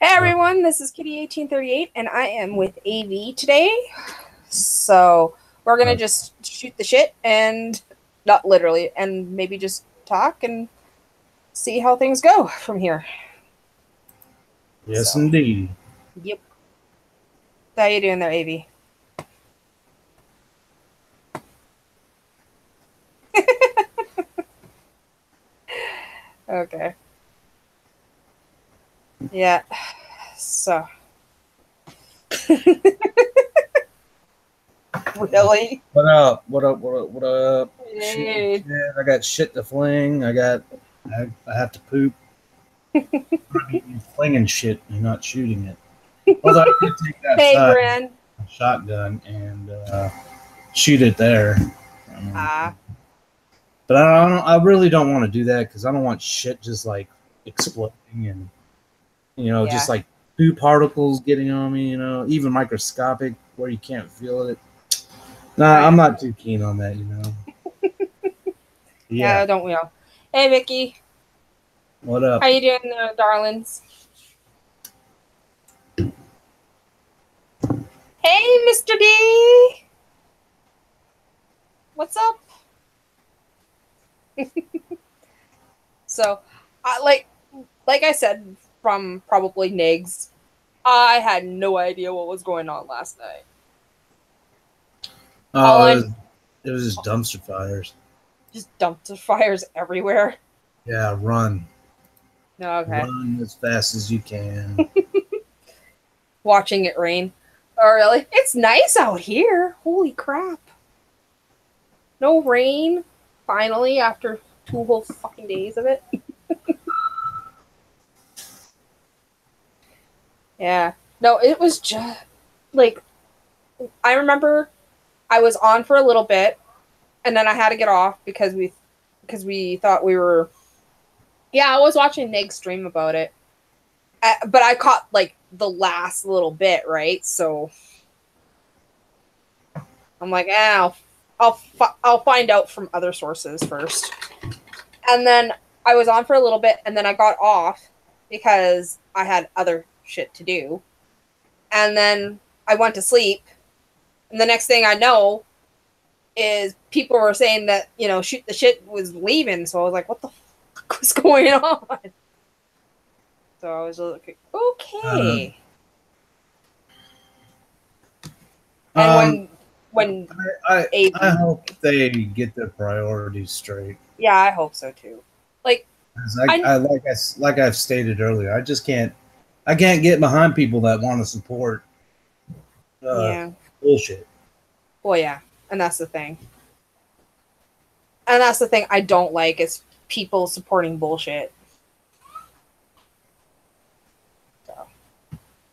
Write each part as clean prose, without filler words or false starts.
Hey everyone, this is Kitty1838 and I am with AV today. So we're gonna just shoot the shit and not literally, and maybe just talk and see how things go from here. Yes, indeed. Yep. How you doing there, AV? Okay. Yeah. So. Really? What up? What up? What up? What up? Hey. Shit, I got shit to fling. I have to poop. I mean, flinging shit and not shooting it. Although I could take that Hey, side Gran. shotgun and shoot it there. Ah. But I really don't want to do that because I don't want shit just like exploding and just like poo particles getting on me. Even microscopic where you can't feel it. Nah, I'm not too keen on that. Yeah, don't we all? Hey, Vicky. What up? How you doing, darlings? Hey, Mr. D. What's up? So, like I said from probably Nigs, I had no idea what was going on last night. It was just dumpster fires. Just dumpster fires everywhere. Yeah, run. Okay. Run as fast as you can. Watching it rain. Oh, really? It's nice out here. Holy crap. No rain. Finally, after 2 whole fucking days of it. Yeah. No, it was just like, I remember I was on for a little bit and then I had to get off because we thought we were, I was watching Nig stream about it. But I caught like the last little bit, right? So I'm like, I'll find out from other sources first. And then I was on for a little bit and then I got off because I had other shit to do. And then I went to sleep. And the next thing I know is people were saying that, Shoot the Shit was leaving. So I was like, what the fuck was going on? So I was like, okay. And when I hope they get their priorities straight. Yeah, I hope so too. Like I've stated earlier, I can't get behind people that want to support bullshit. Well, yeah, and that's the thing. And that's the thing I don't like is people supporting bullshit. So.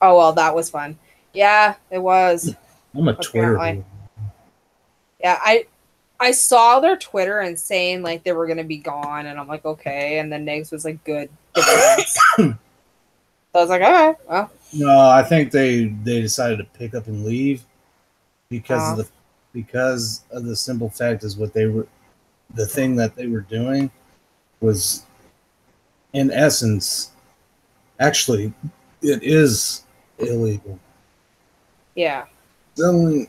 Oh well, that was fun. Yeah, it was. I'm a Twitter. Yeah, I saw their Twitter and saying like they were gonna be gone, and I'm like, okay. And then Nigs was like, good. So I was like, all right, well. No, I think they decided to pick up and leave because of the simple fact is the thing that they were doing was, in essence, actually, it is illegal. Yeah. And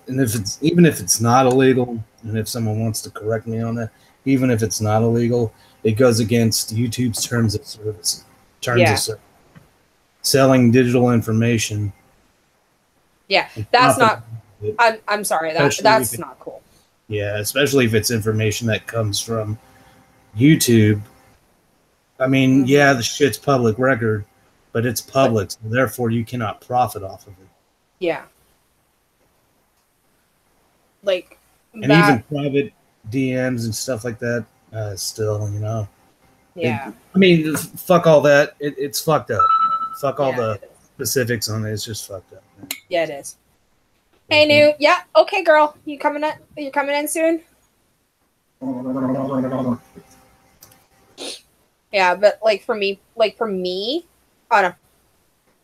if it's not illegal, and if someone wants to correct me on that, even if it's not illegal, it goes against YouTube's terms of service. Selling digital information. Yeah, that's not. I'm sorry. That's not cool. Yeah, especially if it's information that comes from YouTube. I mean, yeah, the shit's public record, but it's public, so therefore you cannot profit off of it. Yeah. Like, even private DMs and stuff like that, still, Yeah. I mean, fuck all that. It's fucked up. Fuck all the specifics on it. It's just fucked up. Man. Yeah, it is. Hey, New. Yeah. Okay, girl. You coming in soon? Yeah, but for me,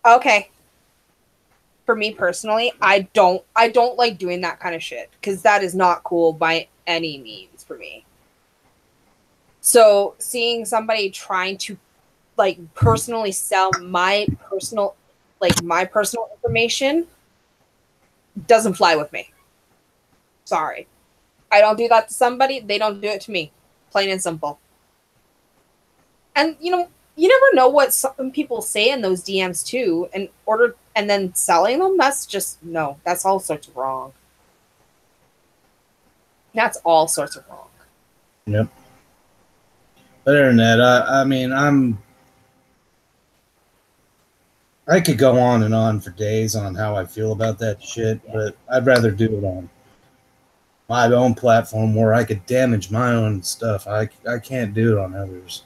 okay. For me personally, I don't like doing that kind of shit because that is not cool by any means for me. So seeing somebody trying to like personally sell my personal information doesn't fly with me. Sorry. I don't do that to somebody, they don't do it to me. Plain and simple. And you never know what some people say in those DMs too, and then selling them, that's just no, that's all sorts of wrong. That's all sorts of wrong. Yep. Other than that, I mean, I could go on and on for days on how I feel about that shit, but I'd rather do it on my own platform where I could damage my own stuff. I can't do it on others.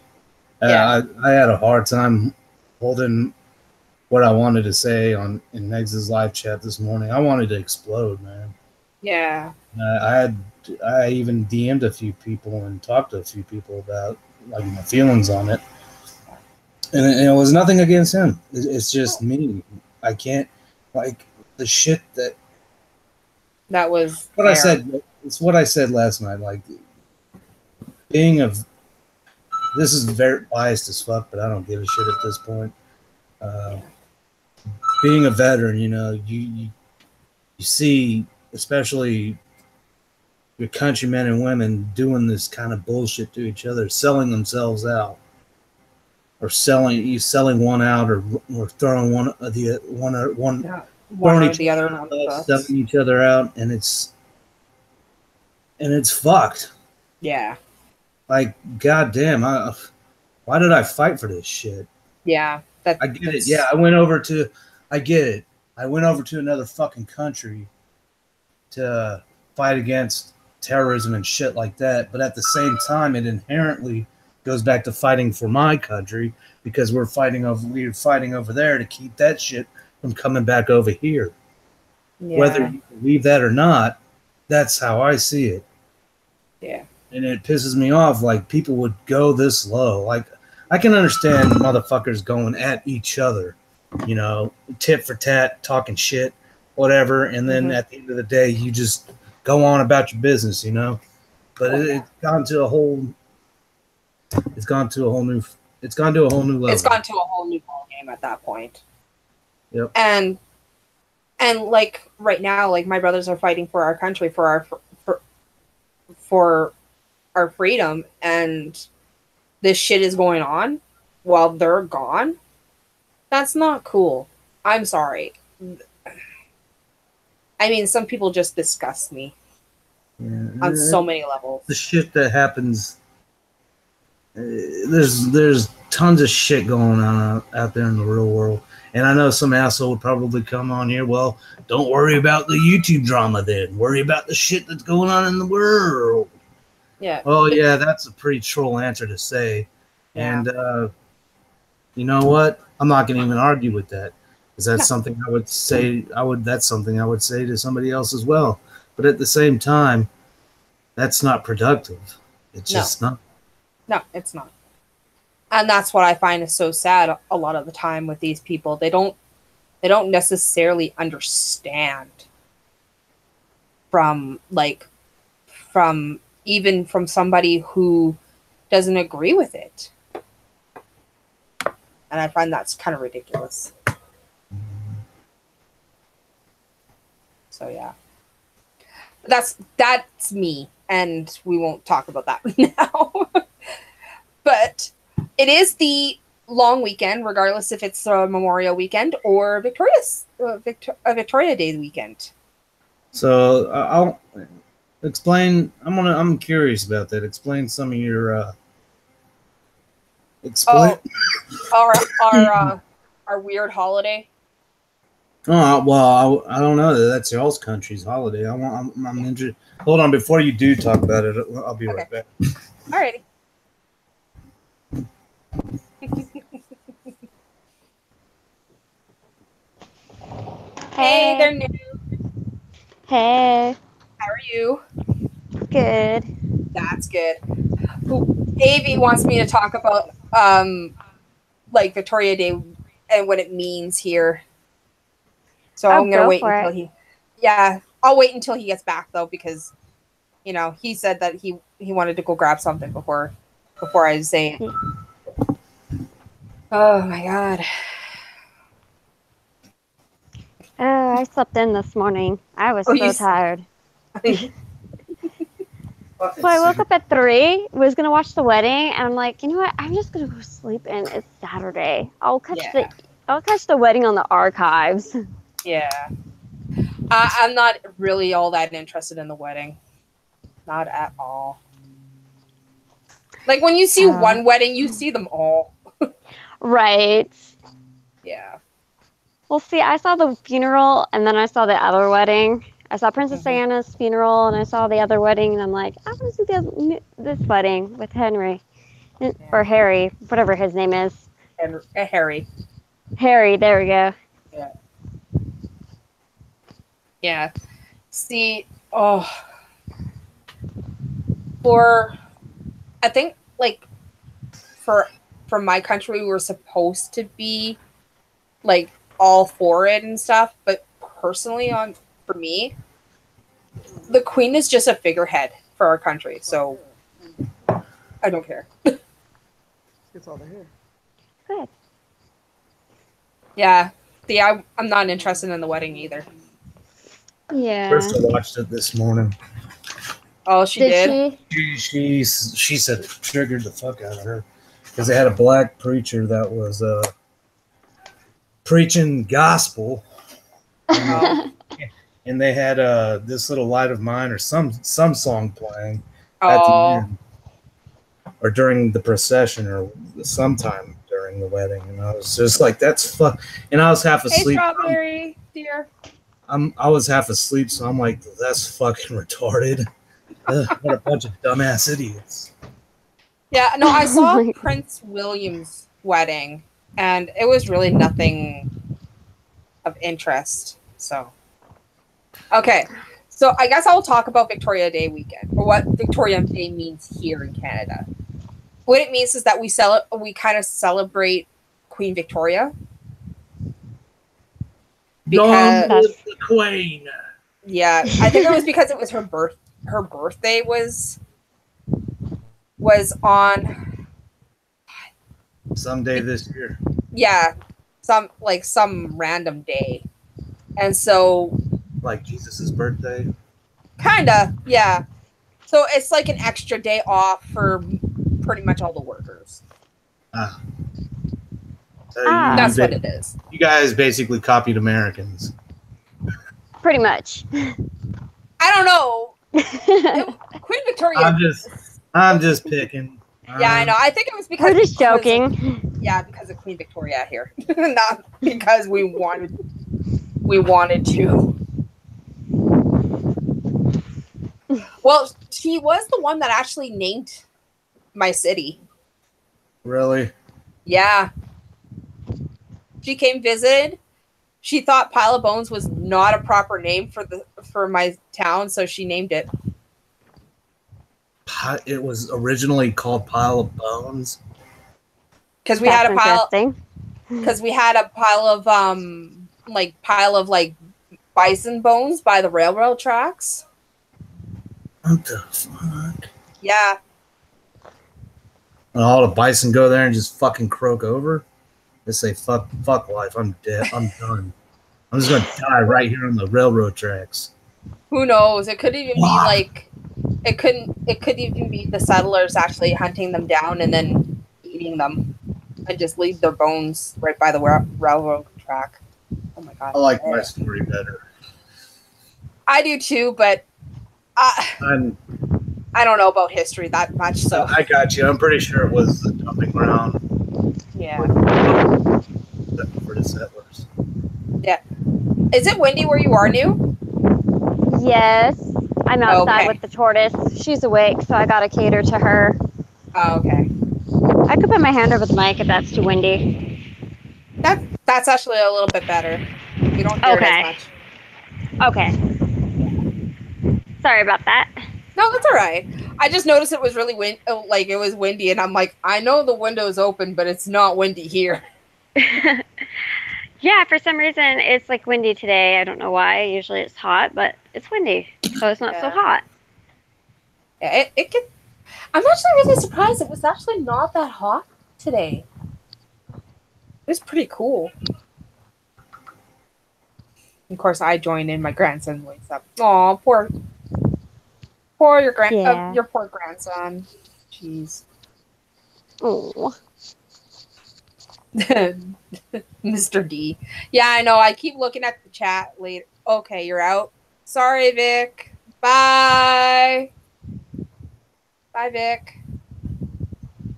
Yeah. I had a hard time holding what I wanted to say in Meg's live chat this morning. I wanted to explode, man. Yeah. I even DM'd a few people and talked to a few people about like my feelings on it. And it was nothing against him. It's just me. I can't, like, the shit that was what I said. It's what I said last night. Like, being of, this is very biased as fuck, but I don't give a shit at this point. Being a veteran, you see, especially your countrymen and women doing this kind of bullshit to each other, selling themselves out. Or selling one out, or throwing one or the other, selling each other out, and it's fucked. Yeah. Like, goddamn, why did I fight for this shit? Yeah, I get it. Yeah, I went over to another fucking country to fight against terrorism and shit like that. But at the same time, it inherently goes back to fighting for my country, because we're fighting over there to keep that shit from coming back over here. Yeah. Whether you believe that or not, that's how I see it. Yeah. And it pisses me off, like, people would go this low. Like, I can understand motherfuckers going at each other, tit for tat, talking shit, whatever, and then at the end of the day, you just go on about your business, But it's gone to a whole new level. It's gone to a whole new ball game at that point. Yep. And like right now, like, my brothers are fighting for our country, for our freedom, and this shit is going on while they're gone. That's not cool. I'm sorry. I mean, some people just disgust me on so many levels. The shit that happens. There's tons of shit going on out there in the real world, and I know some asshole would probably come on here. Well, don't worry about the YouTube drama then. Worry about the shit that's going on in the world. Yeah. Oh yeah, that's a pretty troll answer to say, and you know what? I'm not going to even argue with that, because that's something I would say. That's something I would say to somebody else as well. But at the same time, that's not productive. It's just not. No, it's not. And that's what I find is so sad a lot of the time with these people. They don't necessarily understand from somebody who doesn't agree with it. And I find that's kind of ridiculous. So yeah. That's me, and we won't talk about that now. But it is the long weekend, regardless if it's a Memorial weekend or Victoria Day weekend. So I'll explain. I'm curious about that. Explain some of your. Our weird holiday. Oh well, I don't know. That's y'all's country's holiday. I'm interested. Hold on, before you do talk about it, I'll be right back. Alrighty. Hey, they're new. Hey. How are you? Good. That's good. Davey wants me to talk about Victoria Day and what it means here. So I'm gonna wait until he. Yeah, I'll wait until he gets back though, because he said that he wanted to go grab something before I say it. Oh my god. Oh, I slept in this morning. I was so tired. So I woke up at 3, was gonna watch the wedding, and I'm like, you know what? I'm just gonna go sleep in. It's Saturday. I'll catch the wedding on the archives. Yeah. I'm not really all that interested in the wedding. Not at all. Like when you see one wedding, you see them all. Right. Yeah. Well, see, I saw the funeral, and then I saw the other wedding. I saw Princess Diana's funeral, and I saw the other wedding, and I'm like, I want to see this wedding with Henry. Or Harry, whatever his name is. Harry. Harry, there we go. Yeah. Yeah. See, I think, like, for my country, we're supposed to be, like, all for it and stuff, but personally, for me, the Queen is just a figurehead for our country, so I don't care. It's all there. Good. Yeah. See, I'm not interested in the wedding either. Yeah. Krista watched it this morning. Oh, she did? She said it triggered the fuck out of her because they had a black preacher that was preaching gospel, and they had "This Little Light of Mine" or some song playing at the end, or during the procession, or sometime during the wedding, and I was just like, "That's fuck." And I was half asleep. Hey, Strawberry, dear. I was half asleep, so I'm like, "That's fucking retarded." What a bunch of dumbass idiots. Yeah, no, I saw Prince William's wedding, and it was really nothing of interest. So, okay. So I guess I'll talk about Victoria Day weekend, or what Victoria Day means here in Canada. What it means is that we kind of celebrate Queen Victoria. Because the Queen. Yeah, I think it was because it was her birthday was on someday this year. Yeah, some random day, and so like Jesus's birthday. Kinda, yeah. So it's like an extra day off for pretty much all the workers. That's what it is. You guys basically copied Americans. Pretty much. I don't know. Queen Victoria. I'm just picking. Yeah, I know. I think it was because we're just joking. Because of Queen Victoria here, not because we wanted to. Well, she was the one that actually named my city. Really? Yeah. She came visited. She thought Pile of Bones was not a proper name for my town, so she named it. It was originally called Pile of Bones. Because we had a pile. Because we had a pile of bison bones by the railroad tracks. What the fuck? Yeah. And all the bison go there and just fucking croak over. They say fuck life. I'm dead. I'm done. I'm just gonna die right here on the railroad tracks. Who knows? It could even be like it could even be the settlers actually hunting them down and then eating them and just leave their bones right by the railroad track. Oh my god. I like my story better. I do too, but I don't know about history that much, so I got you. I'm pretty sure it was the dumping ground. Yeah. For the settlers. Yeah. Is it windy where you are, New? Yes. I'm outside with the tortoise. She's awake, so I gotta cater to her. Oh, okay. I could put my hand over the mic if that's too windy. That's actually a little bit better. We don't hear it as much. Okay. Sorry about that. No, that's all right. I just noticed it was really it was windy, and I'm like, I know the window's open, but it's not windy here. Yeah, for some reason it's like windy today. I don't know why. Usually it's hot, but it's windy, so it's not so hot. Yeah, it can. I'm actually really surprised. It was actually not that hot today. was pretty cool. Of course, I joined in. My grandson wakes up. Aw, poor Yeah. your poor grandson. Jeez. Oh. Mr. D. Yeah, I know. I keep looking at the chat later. Okay, you're out. Sorry, Vic. Bye. Bye, Vic.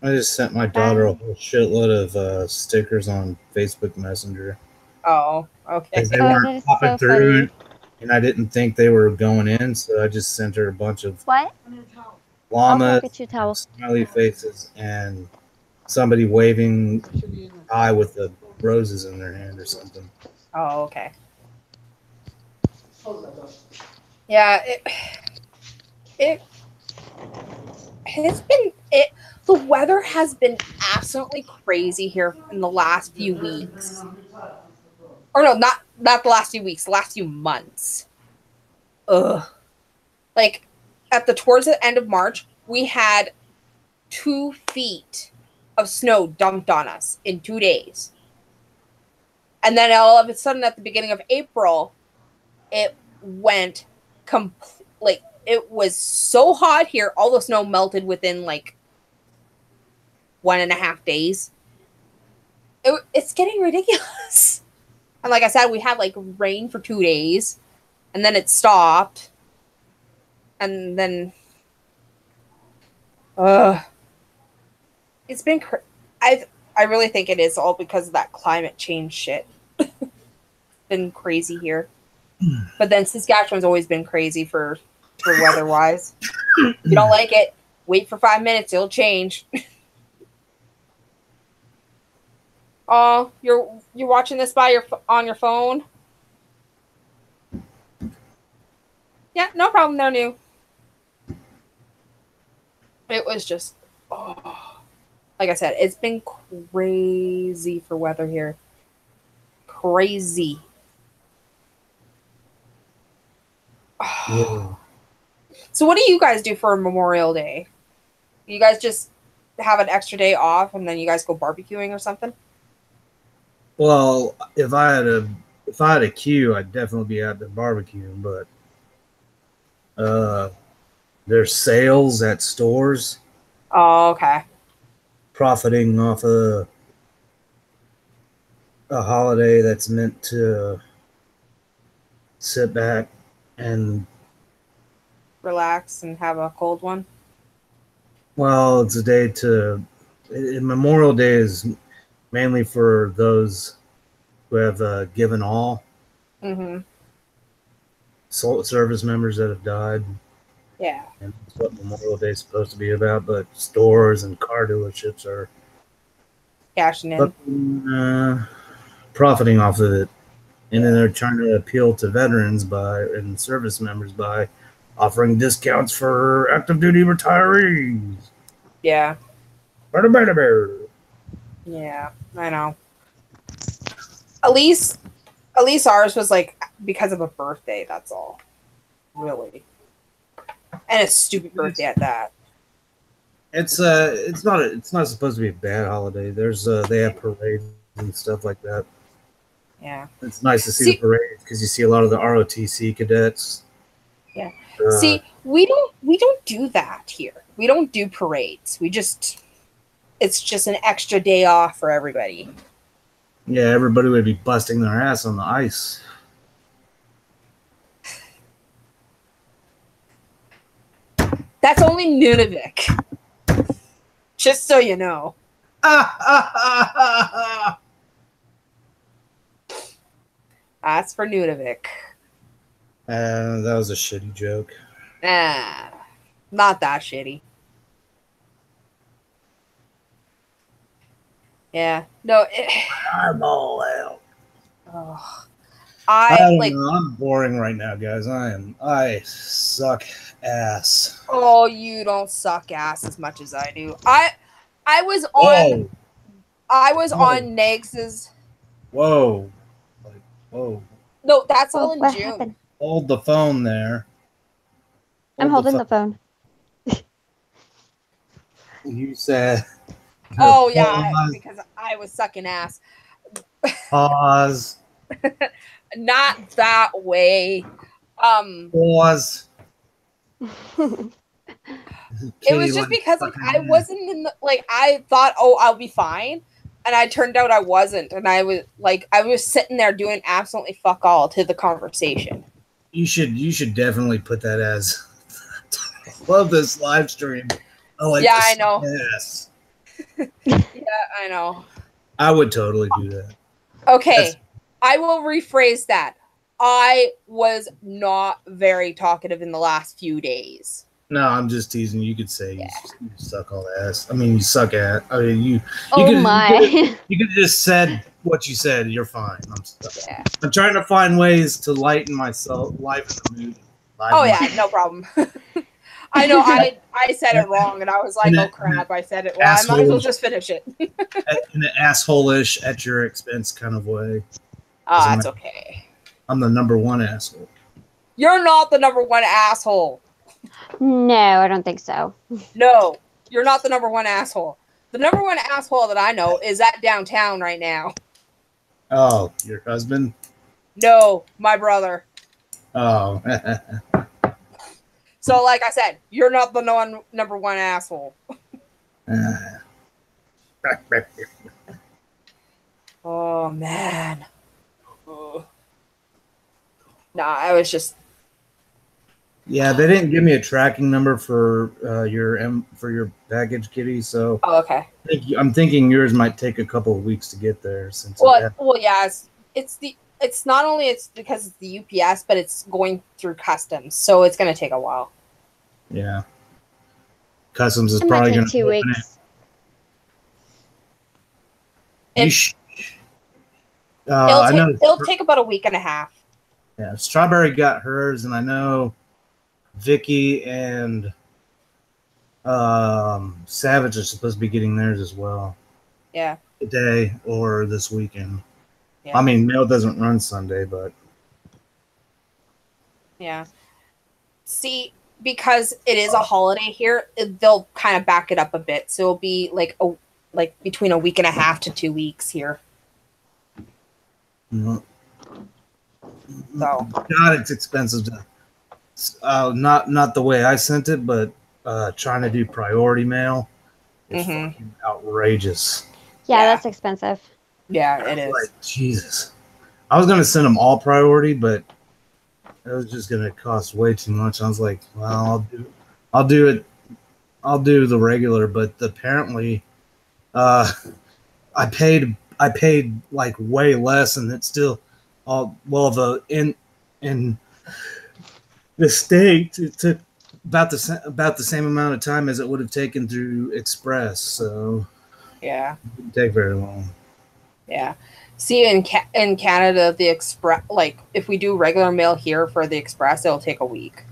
I just sent my daughter a whole shitload of stickers on Facebook Messenger. Oh, okay. Because they Oh, weren't that is popping so through, funny. and I didn't think they were going in, so I just sent her a bunch of What? llamas, I'll get you a towel. smiley faces, and somebody waving hi with the roses in their hand or something. Oh, okay. Yeah, it's been the weather has been absolutely crazy here in the last few weeks. Or no, not the last few weeks, the last few months. Ugh. Like towards the end of March, we had 2 feet of snow dumped on us in 2 days. And then all of a sudden at the beginning of April, it went like it was so hot here, all the snow melted within like 1.5 days. It's getting ridiculous. And like I said, we had like rain for 2 days, and then it stopped. And then, it's been. I really think it is all because of that climate change shit. Been crazy here, but then Saskatchewan's always been crazy for weather wise. You don't like it? Wait for 5 minutes; it'll change. Oh, you're watching this on your phone? Yeah, no problem. No new. It was just, like I said, it's been crazy for weather here. Crazy. Yeah. So what do you guys do for Memorial Day? You guys just have an extra day off and then you guys go barbecuing or something? Well, if I had a queue, I'd definitely be at the barbecue. But there's sales at stores, Oh, okay. profiting off a holiday that's meant to sit back and, Relax and have a cold one. well, it's a day to Memorial Day is mainly for those who have given all. Mm-hmm. Service members that have died. Yeah. And that's what Memorial Day is supposed to be about. But stores and car dealerships are Cashing in. profiting off of it. And then they're trying to appeal to veterans and service members by offering discounts for active duty retirees. Yeah. Bear. Yeah, I know. At least ours was like because of a birthday, that's all. Really. And a stupid birthday at that. It's not supposed to be a bad holiday. They have parades and stuff like that. Yeah. It's nice to see the parades because you see a lot of the ROTC cadets. Yeah. See, we don't do that here. We don't do parades. It's just an extra day off for everybody. Yeah, everybody would be busting their ass on the ice. That's only Nunavik. Just so you know. That's for Nunavik. That was a shitty joke. Not that shitty. Yeah. No. I'm all out. Oh, I don't know. I'm boring right now, guys. I suck ass. Oh, you don't suck ass as much as I do. I was on. On Negs's. Whoa. Like, whoa. No, that's all in what June. Happened? Hold the phone there. I'm holding the phone. You said. Oh yeah, because I was sucking ass. Pause. Not that way. Pause. It was just because like I wasn't in the like I thought, oh, I'll be fine, and I turned out I wasn't, and I was sitting there doing absolutely fuck all to the conversation. You should definitely put that as love this live stream. Yeah, I know. Yes. Yeah, I know. I would totally do that. Okay, I will rephrase that. I was not very talkative in the last few days. No, I'm just teasing. You could say you suck all ass. I mean, you suck at. I mean, you could have just said what you said. You're fine. I'm trying to find ways to lighten myself, liven the mood. No problem. I know I said it wrong, and I was like, oh crap, I said it. Well, I might as well just finish it. In an asshole-ish at your expense kind of way. Oh, that's okay. I'm the number one asshole. You're not the number one asshole. No, I don't think so. No, you're not the number one asshole. The number one asshole that I know is at downtown right now. Oh, your husband? No, my brother. Oh. So, like I said, you're not the number one asshole. Oh, man. Ugh. Nah, I was just... Yeah, they didn't give me a tracking number for your package, Kitty. So, okay. I'm thinking yours might take a couple of weeks to get there. Yeah, it's not only it's because it's the UPS, but it's going through customs, so it's going to take a while. Yeah, customs is probably going to 2 weeks. It'll take about a week and a half. Yeah, Strawberry got hers, and I know Vicky and Savage are supposed to be getting theirs as well. Yeah. Today or this weekend. Yeah. I mean, mail doesn't run Sunday, but yeah. See, because it is a holiday here, they'll kind of back it up a bit, so it'll be like between a week and a half to 2 weeks here. Mm-hmm. So God, it's expensive to. Not the way I sent it, but trying to do priority mail, it's fucking outrageous. Yeah, that's expensive. Yeah, it is. Like, Jesus, I was gonna send them all priority, but it was just gonna cost way too much. I was like, well, I'll do it. I'll do the regular, but apparently, I paid like way less, and it's still in the state, it took about the same amount of time as it would have taken through Express. So yeah, it didn't take very long. Yeah. See, in Canada, the Express, like if we do regular mail here for the Express, it'll take a week.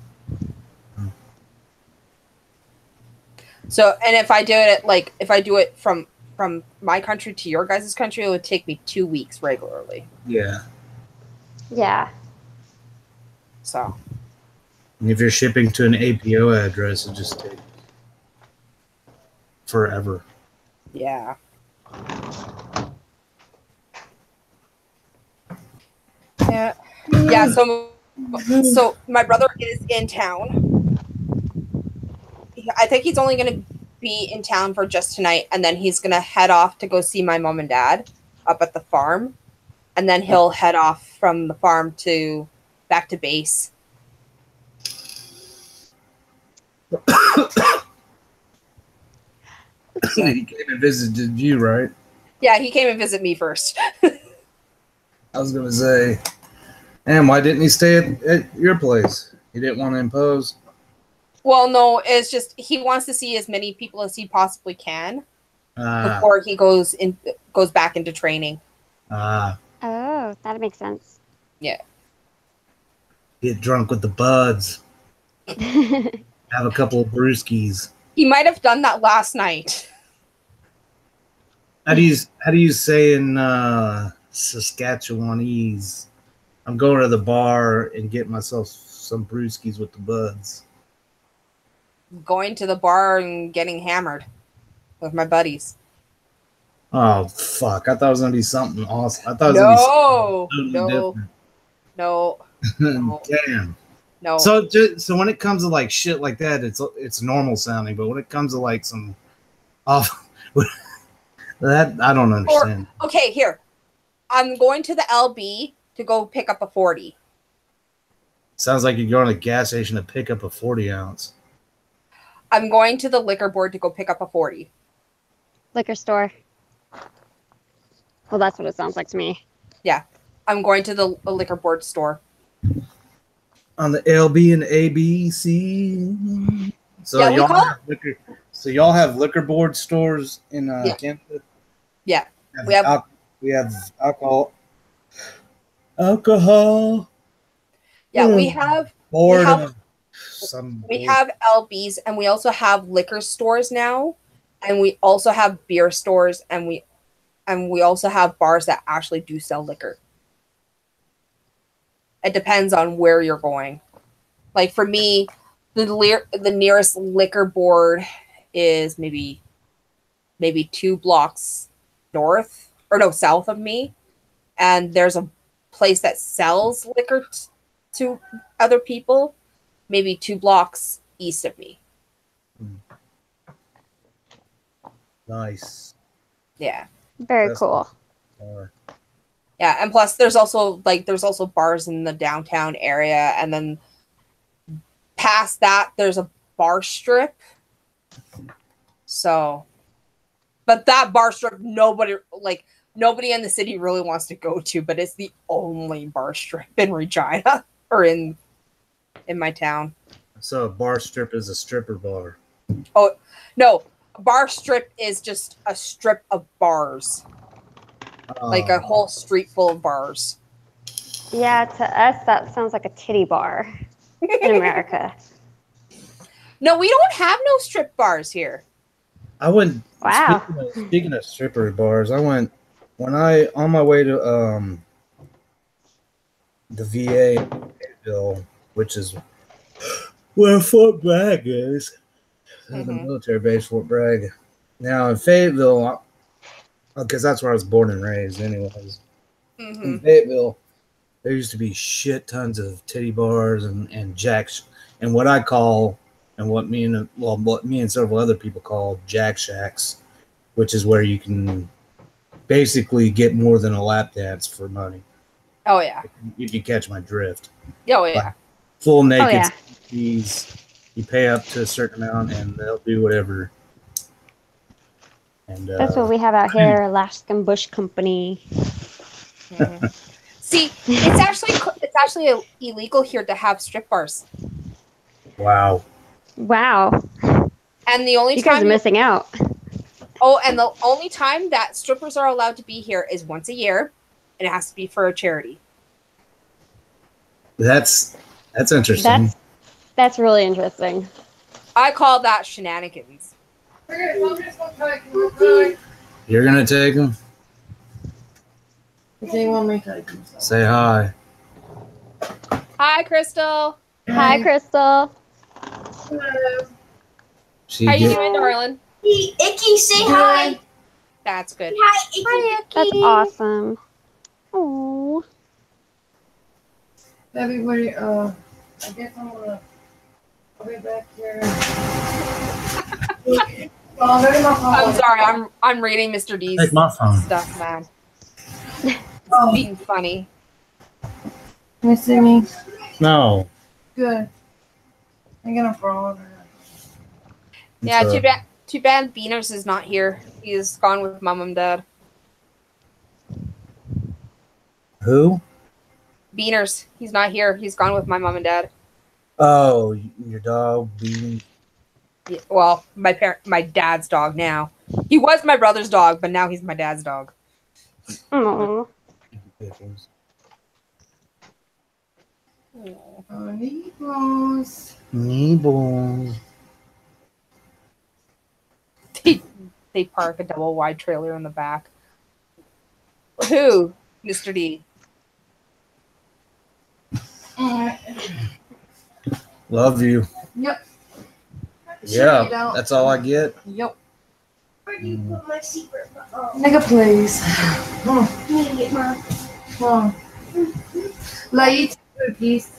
So, and if I do it from my country to your guys' country, it would take me 2 weeks regularly. Yeah. Yeah. So. And if you're shipping to an APO address, it just takes forever. Yeah. Yeah. Yeah, so my brother is in town. I think he's only going to be in town for just tonight, and then he's going to head off to go see my mom and dad up at the farm, and then he'll head off from the farm back to base. He came and visited you, right? Yeah, he came and visited me first. I was going to say, damn, why didn't he stay at your place? He didn't want to impose. Well, no, it's just he wants to see as many people as he possibly can before he goes back into training. Oh, that makes sense. Yeah. Get drunk with the buds. Have a couple of brewskis. He might have done that last night. How do you say in Saskatchewanese? I'm going to the bar and get myself some brewskis with the buds. Going to the bar and getting hammered with my buddies. Oh fuck! I thought it was gonna be something awesome. I thought it was No, gonna be no, something no, totally no, different. Damn. no. So when it comes to like shit like that, it's normal sounding. But when it comes to like some off, that I don't understand. Okay, here. I'm going to the LB to go pick up a 40. Sounds like you're going to a gas station to pick up a 40 ounce. I'm going to the liquor board to go pick up a 40. Liquor store. Well, that's what it sounds like to me. Yeah. I'm going to the liquor board store. On the LB and ABC. So Yeah, y'all have liquor board stores in Yeah. Canada? Yeah. We have alcohol. Alcohol. Yeah, we have Boredom. we have LBs, and we also have liquor stores now, and we also have beer stores, and we also have bars that actually do sell liquor. It depends on where you're going. Like for me, the nearest liquor board is maybe 2 blocks south of me, and there's a place that sells liquor to other people, maybe 2 blocks east of me. Nice. Yeah. Very cool. Yeah, and plus there's also bars in the downtown area, and then past that there's a bar strip. So, but that bar strip nobody in the city really wants to go to, but it's the only bar strip in Regina or in my town. So a bar strip is a stripper bar. Oh, no. A bar strip is just a strip of bars. Like a whole street full of bars. Yeah, to us, that sounds like a titty bar in America. No, we don't have no strip bars here. I went. Wow. Speaking of stripper bars, I went on my way to the VA in Fayetteville, which is where Fort Bragg is. The military base, Fort Bragg. Now in Fayetteville, because that's where I was born and raised, anyways. In Fayetteville, there used to be shit tons of titty bars and jacks, and what I call, and what me and several other people call jack shacks, which is where you can basically get more than a lap dance for money. Oh yeah. If you catch my drift. Oh yeah. Like, full naked. Oh, yeah. You pay up to a certain amount, and they'll do whatever. And that's what we have out here, Alaskan Bush Company. See, it's actually illegal here to have strip bars. Wow. And the only you guys are missing out. Oh, and the only time that strippers are allowed to be here is once a year, and it has to be for a charity. That's interesting. That's really interesting. I call that shenanigans. You're gonna take them? Does anyone make items? Say hi. Hi, Crystal. Hi, Crystal. Hello. How you doing, darling? Hey, Icky, say hi. That's good. Hi, Icky. Hi, Icky. That's awesome. Oh. Everybody, I guess I'll be back here. I'm sorry. I'm reading Mr. D's Take my phone. stuff, man. Oh, Being funny. missing me. No. Good. I'm gonna frog. Yeah, too bad Beaners is not here. He's gone with mom and dad. Who? Beaners. He's not here. He's gone with my mom and dad. Oh, your dog Bean. Yeah, well, my dad's dog now. He was my brother's dog, but now he's my dad's dog. Oh. Nibbles. They park a double wide trailer in the back. Who? Mr. D. Love you. Yep. Yeah, that's all I get. Yep. Where do you put my secret? Oh, Nigga, please. I need to get mine. Oh. Like, eat cookies.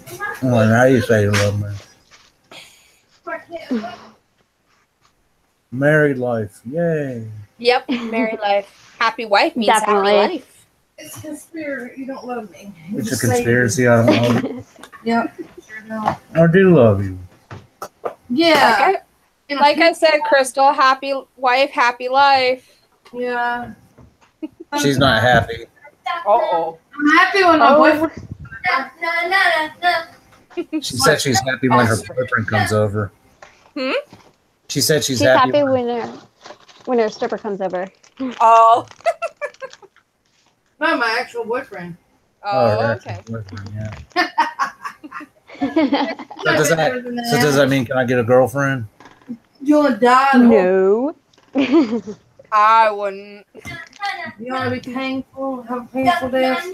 Oh, now you say you love me. Married life, yay! Yep, married life. Happy wife means Definitely. happy life. It's a conspiracy. You don't love me. You It's a just say- conspiracy. I don't love you. Yep. Sure don't. I do love you. Yeah. Like I said, Crystal, happy wife, happy life. Yeah. She's not happy. Uh-oh. I'm happy when my boyfriend. She said she's happy when her boyfriend comes over. Hmm? She said she's She's happy. happy when her stripper comes over. Oh. Not my actual boyfriend. Oh, her okay. boyfriend, yeah. So does that mean can I get a girlfriend? You want to die? No. I wouldn't. You want to be painful? Have a painful death?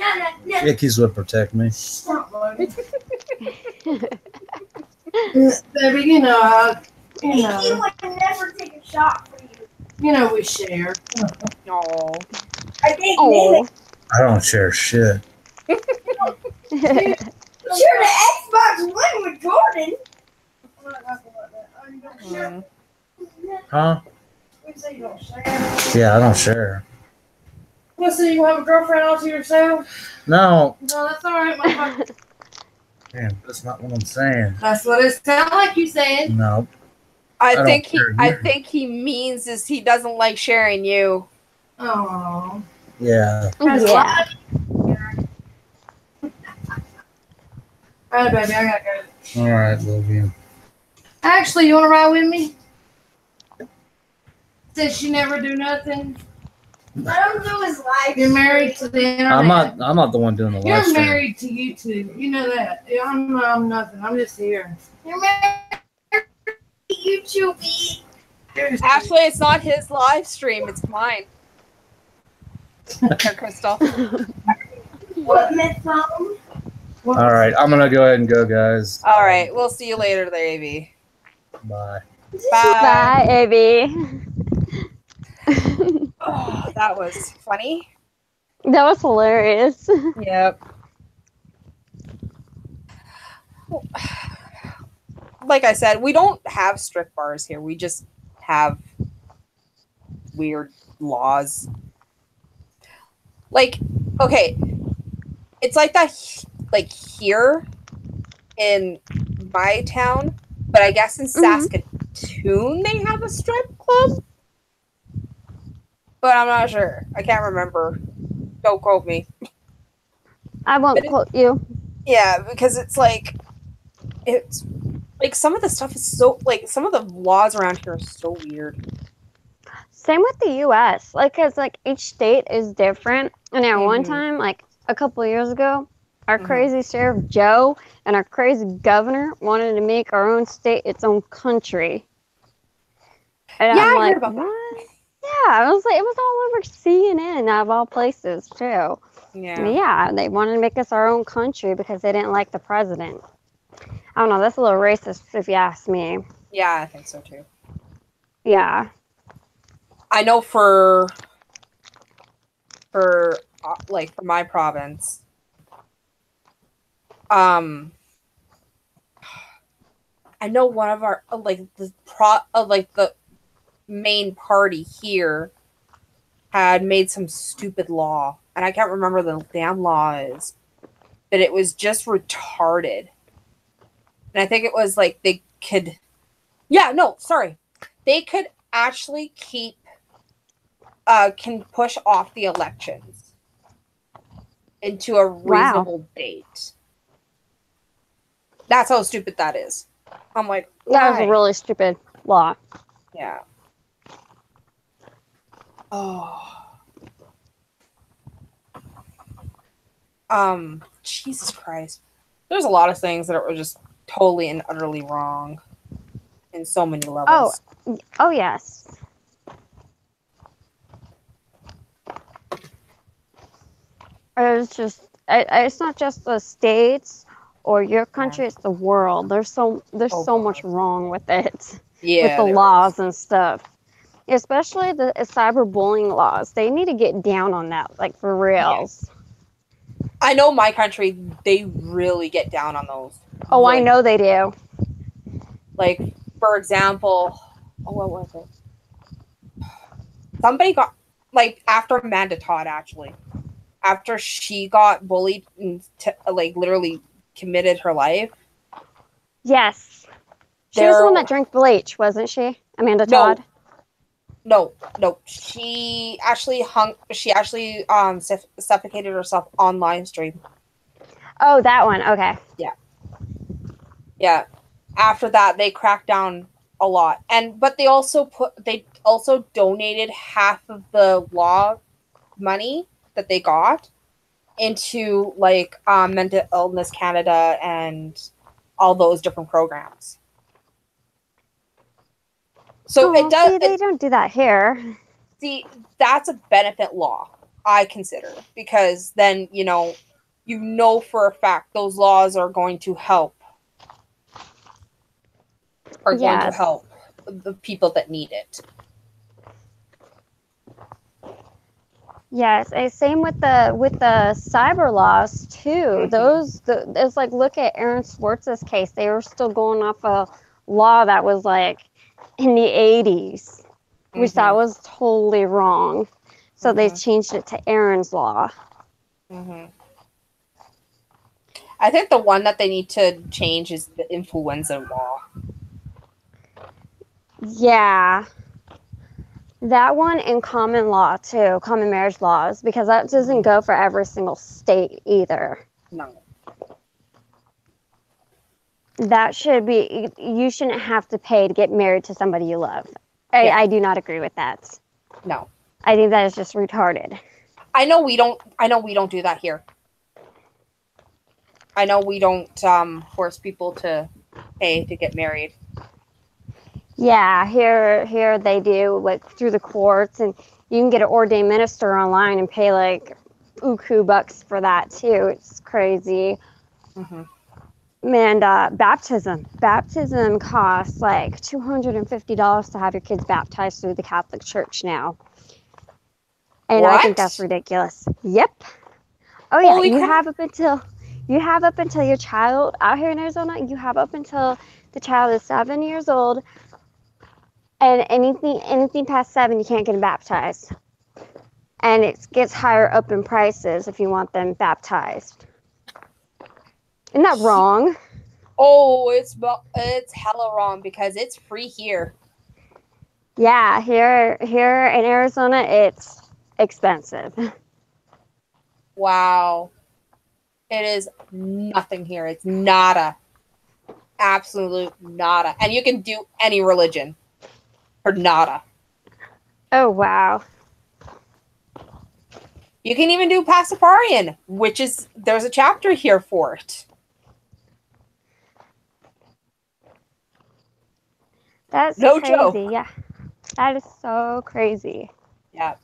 Ickies would protect me. Stop, buddy. Baby, you know, He would never take a shot for you. we share. No. I think Oh. I don't share shit. Sure the Xbox One with Jordan. Mm. Huh? We say you don't share. Yeah, I don't share. Well, so you have a girlfriend all to yourself? No. No, that's all right, motherfucker. Damn, that's not what I'm saying. That's what it sounds like you saying. No. I don't think care I either. think he means is he doesn't like sharing you. Oh. Yeah. Yeah. All right, baby, I gotta go. All right, love you. Actually, you want to ride with me? Since you never do nothing, I don't know his life. you're married to the internet. I'm not the one doing the live You're stream. married to YouTube. You know that. Yeah, I'm nothing. I'm just here. You're married to YouTube. Actually, it's not his live stream, it's mine. Here, Crystal. What myth phone? All right, I'm gonna go ahead and go, guys. All right, we'll see you later, there, Avy. Bye. Bye. Bye, Abby. Oh, that was funny. That was hilarious. Yep. Like I said, we don't have strict bars here. We just have weird laws. Like, okay, it's like that, like here in my town, but I guess in Saskatoon they have a strip club. But I'm not sure. I can't remember. Don't quote me. I won't quote you. Yeah, because it's like some of the stuff is so like some of the laws around here are so weird. Same with the U.S. Cause each state is different. And at one time, a couple of years ago, our crazy Sheriff Joe and our crazy governor wanted to make our own state its own country. And Yeah, I'm I like, heard about that. what? Yeah, I was like, it was all over CNN out of all places too. Yeah. Yeah, they wanted to make us our own country because they didn't like the president. I don't know. That's a little racist, if you ask me. Yeah, I think so too. Yeah. I know for my province, I know one of our the main party here had made some stupid law, and I can't remember the damn law is, but it was just retarded. And I think it was like they could, they could actually can push off the elections into a reasonable date. That's how stupid that is. I'm like, That was why? a really stupid law. Yeah. Oh. Jesus Christ. There's a lot of things that were just totally and utterly wrong in so many levels. Oh, yes. It's just, it's not just the states or your country, it's the world. There's so much wrong with it. Yeah. With the laws and stuff. Especially the cyberbullying laws. They need to get down on that, like for reals. I know my country, they really get down on those. Oh, I Really. know they do. Like, for example, what was it? Somebody got, like, after Amanda Todd, actually. After she got bullied and, like, literally committed her life. Yes. She was the one that drank bleach, wasn't she? Amanda Todd? No. She actually suffocated herself on live stream. Oh, that one. Okay. Yeah. After that, they cracked down a lot, but they also donated half of the law money that they got into like Mental Illness Canada and all those different programs. So it does. See, they don't do that here. See, that's a benefit law, I consider, because then you know for a fact those laws are going to help. Going to help the people that need it. Yes, and same with the cyber laws too. It's like, look at Aaron Swartz's case. They were still going off a law that was like in the 80s, which that was totally wrong. So they changed it to Aaron's law. I think the one that they need to change is the influenza law. Yeah. That one in common law too, common marriage laws, because that doesn't go for every single state either. No. That should be, you shouldn't have to pay to get married to somebody you love. I do not agree with that. No. I think that is just retarded. I know we don't do that here. I know we don't force people to pay to get married. Yeah, here they do, like through the courts, and you can get an ordained minister online and pay like bucks for that too. It's crazy. And baptism costs like $250 to have your kids baptized through the Catholic Church now. And what? I think that's ridiculous. Yep. Oh yeah, you have up until your child out here in Arizona, you have up until the child is 7 years old. And anything past 7, you can't get them baptized. And it gets higher up in prices if you want them baptized. Isn't that wrong? Oh, it's hella wrong because it's free here. Yeah, here in Arizona, it's expensive. Wow. It is nothing here. It's nada. Absolute nada. And you can do any religion. For nada. Oh, wow. You can even do Pastafarian, there's a chapter here for it. That's no crazy. Joke. Yeah. That is so crazy. Yeah.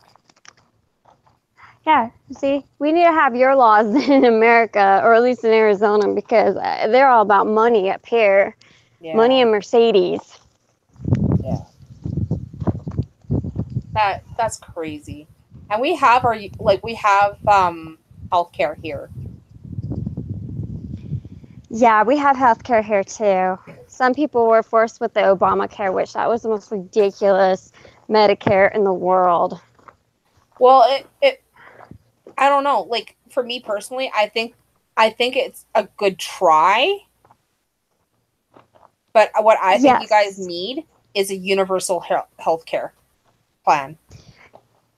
Yeah, see, we need to have your laws in America, or at least in Arizona, because they're all about money up here. Yeah. Money and Mercedes. Yeah. That's crazy. And we have healthcare here. Yeah, we have healthcare here too. Some people were forced with the Obamacare, which that was the most ridiculous Medicare in the world. Well, I don't know. Like, for me personally, I think it's a good try. But what I think you guys need is a universal healthcare plan.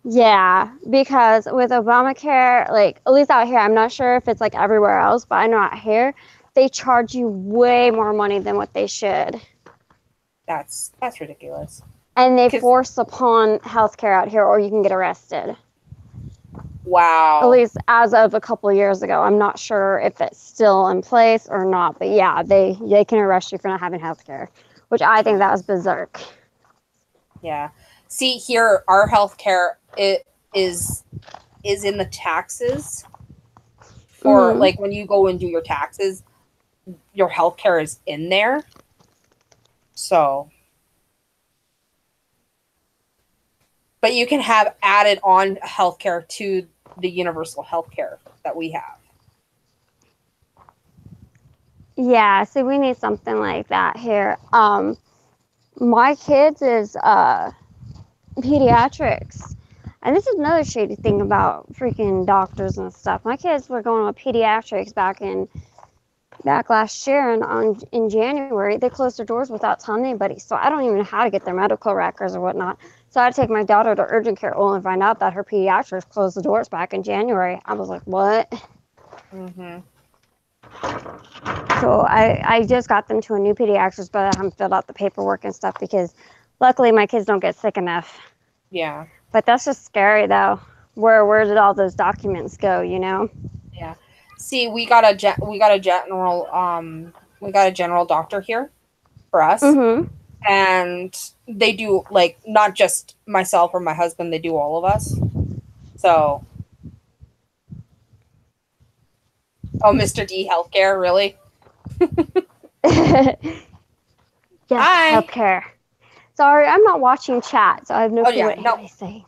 Yeah, because with Obamacare, like, at least out here, I'm not sure if it's like everywhere else, but I know out here, they charge you way more money than what they should. That's ridiculous. And they force upon healthcare out here, or you can get arrested. Wow. At least as of a couple of years ago. I'm not sure if it's still in place or not, but yeah, they can arrest you for not having healthcare, which I think that was berserk. Yeah. See, here, our healthcare is in the taxes. For like when you go and do your taxes, your healthcare is in there. So but you can have added on healthcare to the universal healthcare that we have. Yeah, so we need something like that here. My kids is pediatrics. And this is another shady thing about freaking doctors and stuff. My kids were going with pediatrics back last year, and in January they closed their doors without telling anybody. So I don't even know how to get their medical records or whatnot. So I had to take my daughter to urgent care only and find out that her pediatrics closed the doors back in January. I was like, what? Mm-hmm. So I just got them to a new pediatrician, but I haven't filled out the paperwork and stuff because luckily my kids don't get sick enough. Yeah. But that's just scary though. Where did all those documents go, you know? Yeah. See, we got a general doctor here for us. Mm-hmm. And they do, like, not just myself or my husband, they do all of us. So, oh, Mr. D Healthcare, really? Yes, Hi. healthcare. Sorry, I'm not watching chat, so I have no clue what anybody's saying.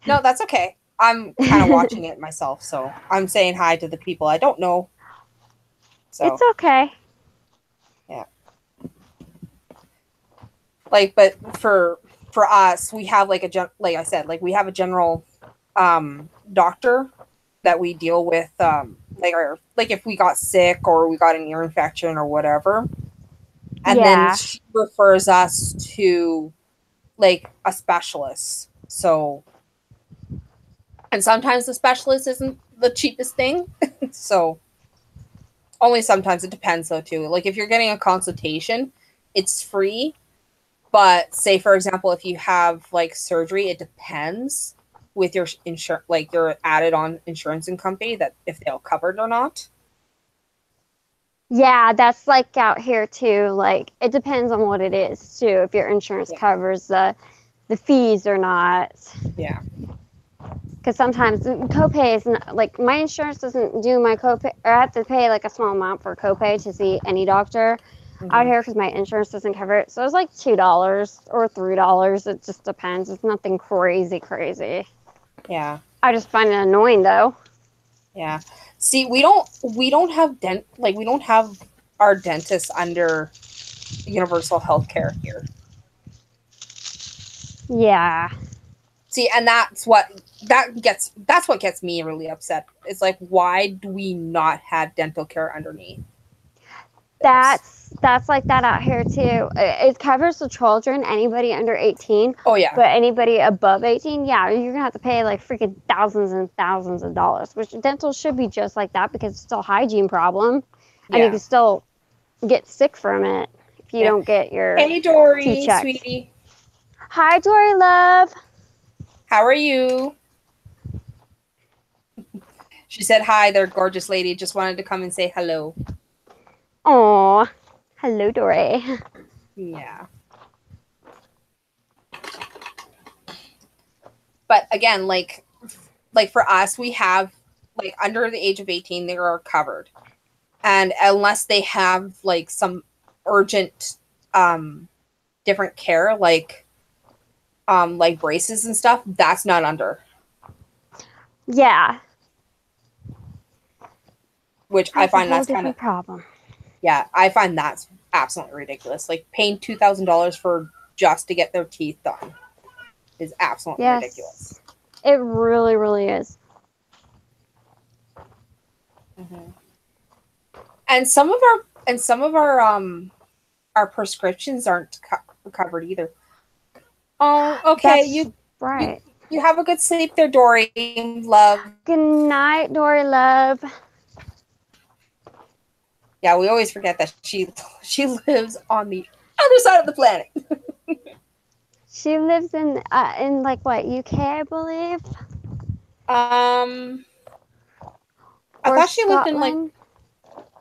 No, that's okay. I'm kind of watching it myself, so I'm saying hi to the people I don't know. So It's okay. yeah. Like, but for us, we have like like I said, like we have a general doctor that we deal with, like if we got sick or we got an ear infection or whatever, and then she refers us to like a specialist. So, and sometimes the specialist isn't the cheapest thing, so only sometimes. It depends though too. Like if you're getting a consultation, it's free. But say, for example, if you have like surgery, it depends with your insurance, like your added on insurance and company, that if they'll cover it or not. Yeah, that's like out here too. Like it depends on what it is too. If your insurance covers the fees or not. Yeah. Because sometimes copay is not, like my insurance doesn't do my copay, or I have to pay like a small amount for copay to see any doctor out here because my insurance doesn't cover it. So it's like $2 or $3. It just depends. It's nothing crazy. Yeah. I just find it annoying though. Yeah. See, we don't have we don't have our dentists under universal health care here. Yeah. See, and that's what gets me really upset. It's like, why do we not have dental care underneath? That's like that out here too. It covers the children, anybody under 18. Oh yeah. But anybody above 18, yeah, you're gonna have to pay like freaking thousands and thousands of dollars. Which dental should be just like that because it's still a hygiene problem, and you can still get sick from it if you don't get your Dory, checked. sweetie. Hi, Dory, love. How are you? She said hi there, gorgeous lady. Just wanted to come and say hello. Aw, hello, Dory. Yeah. But again, like for us, we have like under the age of 18, they are covered. And unless they have like some urgent different care, like braces and stuff, that's not under. Yeah. Which I find that's kind of problem. Yeah, I find that's absolutely ridiculous. Like paying $2,000 for just to get their teeth done is absolutely ridiculous. It really, really is. Mm-hmm. And some of our prescriptions aren't covered either. Oh, okay. That's right. You have a good sleep there, Dory. Love. Good night, Dory, love. Yeah, we always forget that she lives on the other side of the planet. She lives in like what, UK, I believe. I thought she lived in like.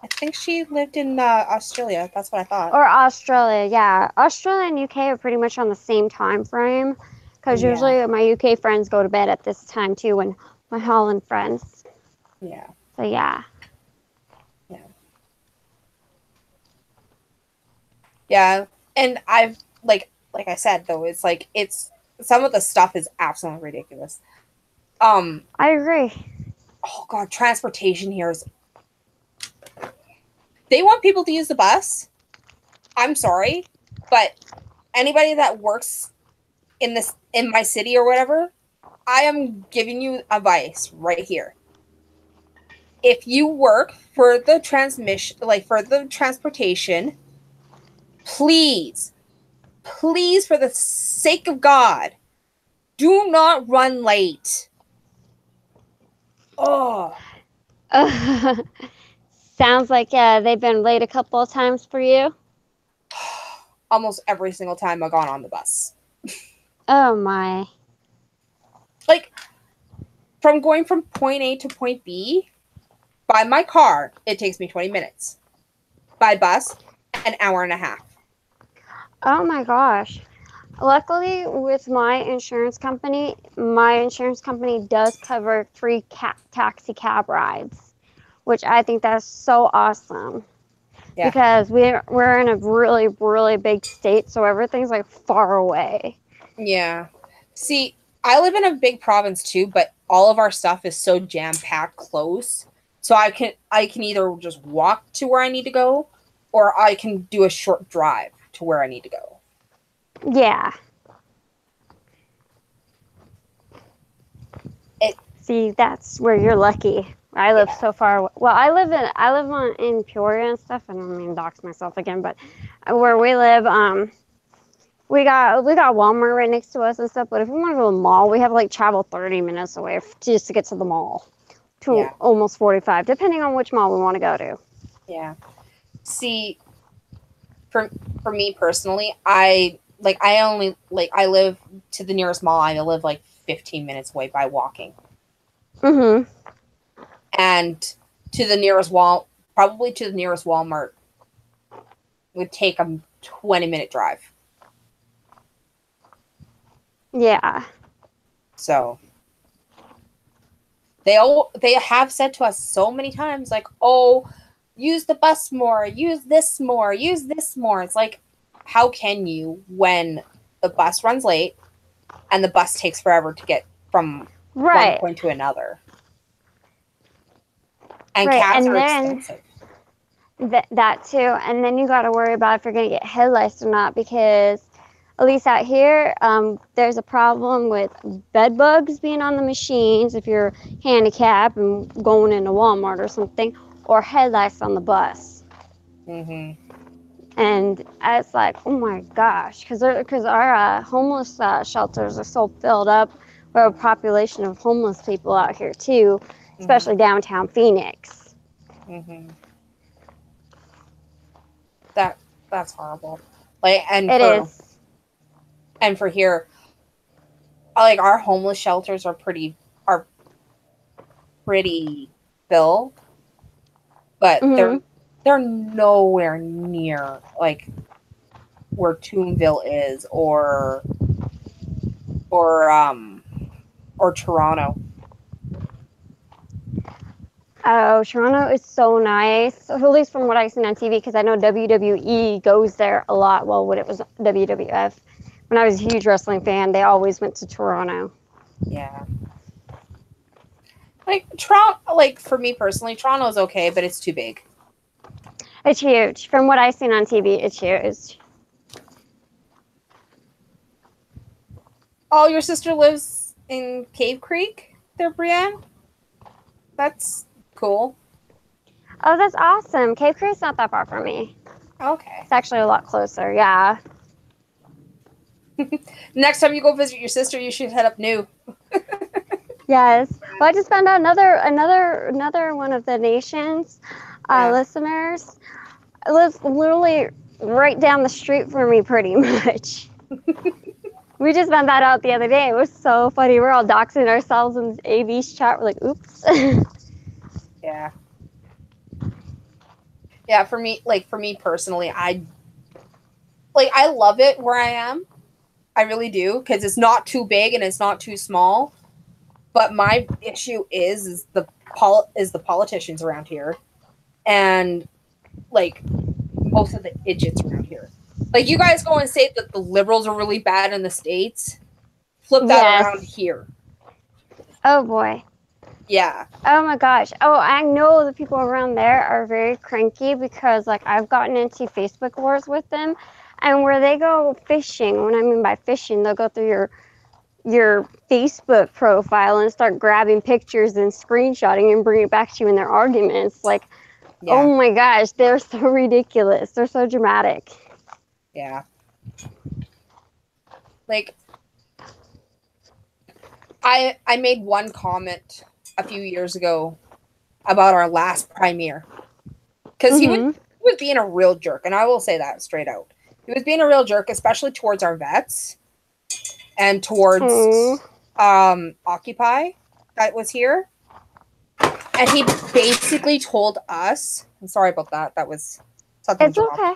I think she lived in Australia. That's what I thought. Or Australia, yeah. Australia and UK are pretty much on the same time frame, because usually my UK friends go to bed at this time too, when my Holland friends. Yeah. So yeah. Yeah. Yeah, and I've like I said though, it's like it's some of the stuff is absolutely ridiculous. I agree. Oh god, transportation here is. They want people to use the bus. I'm sorry, but anybody that works in my city or whatever, I am giving you advice right here. If you work for the transportation, please, for the sake of God, do not run late. Oh. Sounds like they've been late a couple of times for you. Almost every single time I've gone on the bus. Oh my. Like, from going from point A to point B, by my car, it takes me 20 minutes. By bus, an hour and a half. Oh my gosh. Luckily, with my insurance company does cover free taxi cab rides, which I think that's so awesome. Yeah. Because we're in a really, really big state, so everything's like far away. Yeah. See, I live in a big province too, but all of our stuff is so jam-packed close. So I can either just walk to where I need to go, or I can do a short drive to where I need to go. Yeah. See, that's where you're lucky. I live so far away. Well, I live in Peoria and stuff. I don't mean to dox myself again, but where we live, we got Walmart right next to us and stuff. But if we want to go to the mall, we have to travel 30 minutes away just to get to the mall, almost 45, depending on which mall we want to go to. Yeah. See, for me personally, I live to the nearest mall. I live 15 minutes away by walking. Mm-hmm. And to the nearest Walmart would take a 20-minute drive. Yeah. So they have said to us so many times, oh, use the bus more, use this more, use this more. It's like, how can you when the bus runs late and the bus takes forever to get from one point to another? And cabs are expensive. That too. And then you got to worry about if you're going to get headlights or not, because at least out here, there's a problem with bed bugs being on the machines if you're handicapped and going into Walmart or something, or headlights on the bus. Mm-hmm. And it's like, oh my gosh, because our homeless shelters are so filled up. We have a population of homeless people out here too, especially downtown Phoenix. Mm-hmm. That's horrible. It is. And for here, our homeless shelters are pretty filled, but they're nowhere near where Toonville is or Toronto. Oh, Toronto is so nice, at least from what I've seen on TV, because I know WWE goes there a lot. Well, when it was WWF, when I was a huge wrestling fan, they always went to Toronto. Yeah. Toronto, for me personally, Toronto's okay, but it's too big. It's huge. From what I've seen on TV, it's huge. Oh, your sister lives in Cave Creek there, Brienne? That's cool. Oh, that's awesome. Cave Creek's not that far from me. Okay. It's actually a lot closer, yeah. Next time you go visit your sister, you should head up New. Yes. Well, I just found out another one of the nation's listeners lives literally right down the street from me, pretty much. We just found that out the other day. It was so funny. We're all doxing ourselves in AV's chat. We're like, oops. Yeah. Yeah, for me personally, I love it where I am. I really do, because it's not too big and it's not too small. But my issue is the politicians around here, and most of the idiots around here. You guys go and say that the liberals are really bad in the States. flip that Yes. around here. Oh boy. Yeah. Oh my gosh. Oh, I know the people around there are very cranky because like I've gotten into Facebook wars with them, and where they go fishing, when I mean by fishing, they'll go through your Facebook profile and start grabbing pictures and screenshotting and bring it back to you in their arguments. Like, Yeah. oh my gosh, they're so ridiculous. They're so dramatic. Yeah. Like, I made one comment a few years ago about our last premier. Because he was being a real jerk, and I will say that straight out. He was being a real jerk, especially towards our vets and towards Occupy that was here. And he basically told us, I'm sorry about that. That was something. It's okay.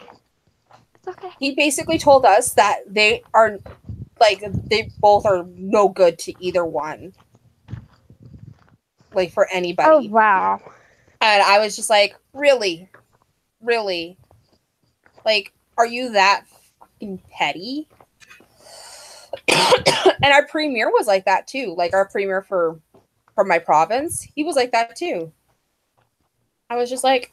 It's okay. He basically told us that they are, like, they both are no good to either one. Like, for anybody. Oh, wow. And I was just like, really? Really? Like, are you that fucking petty? And our premier was like that too. Like, our premier for my province, he was like that too. I was just like,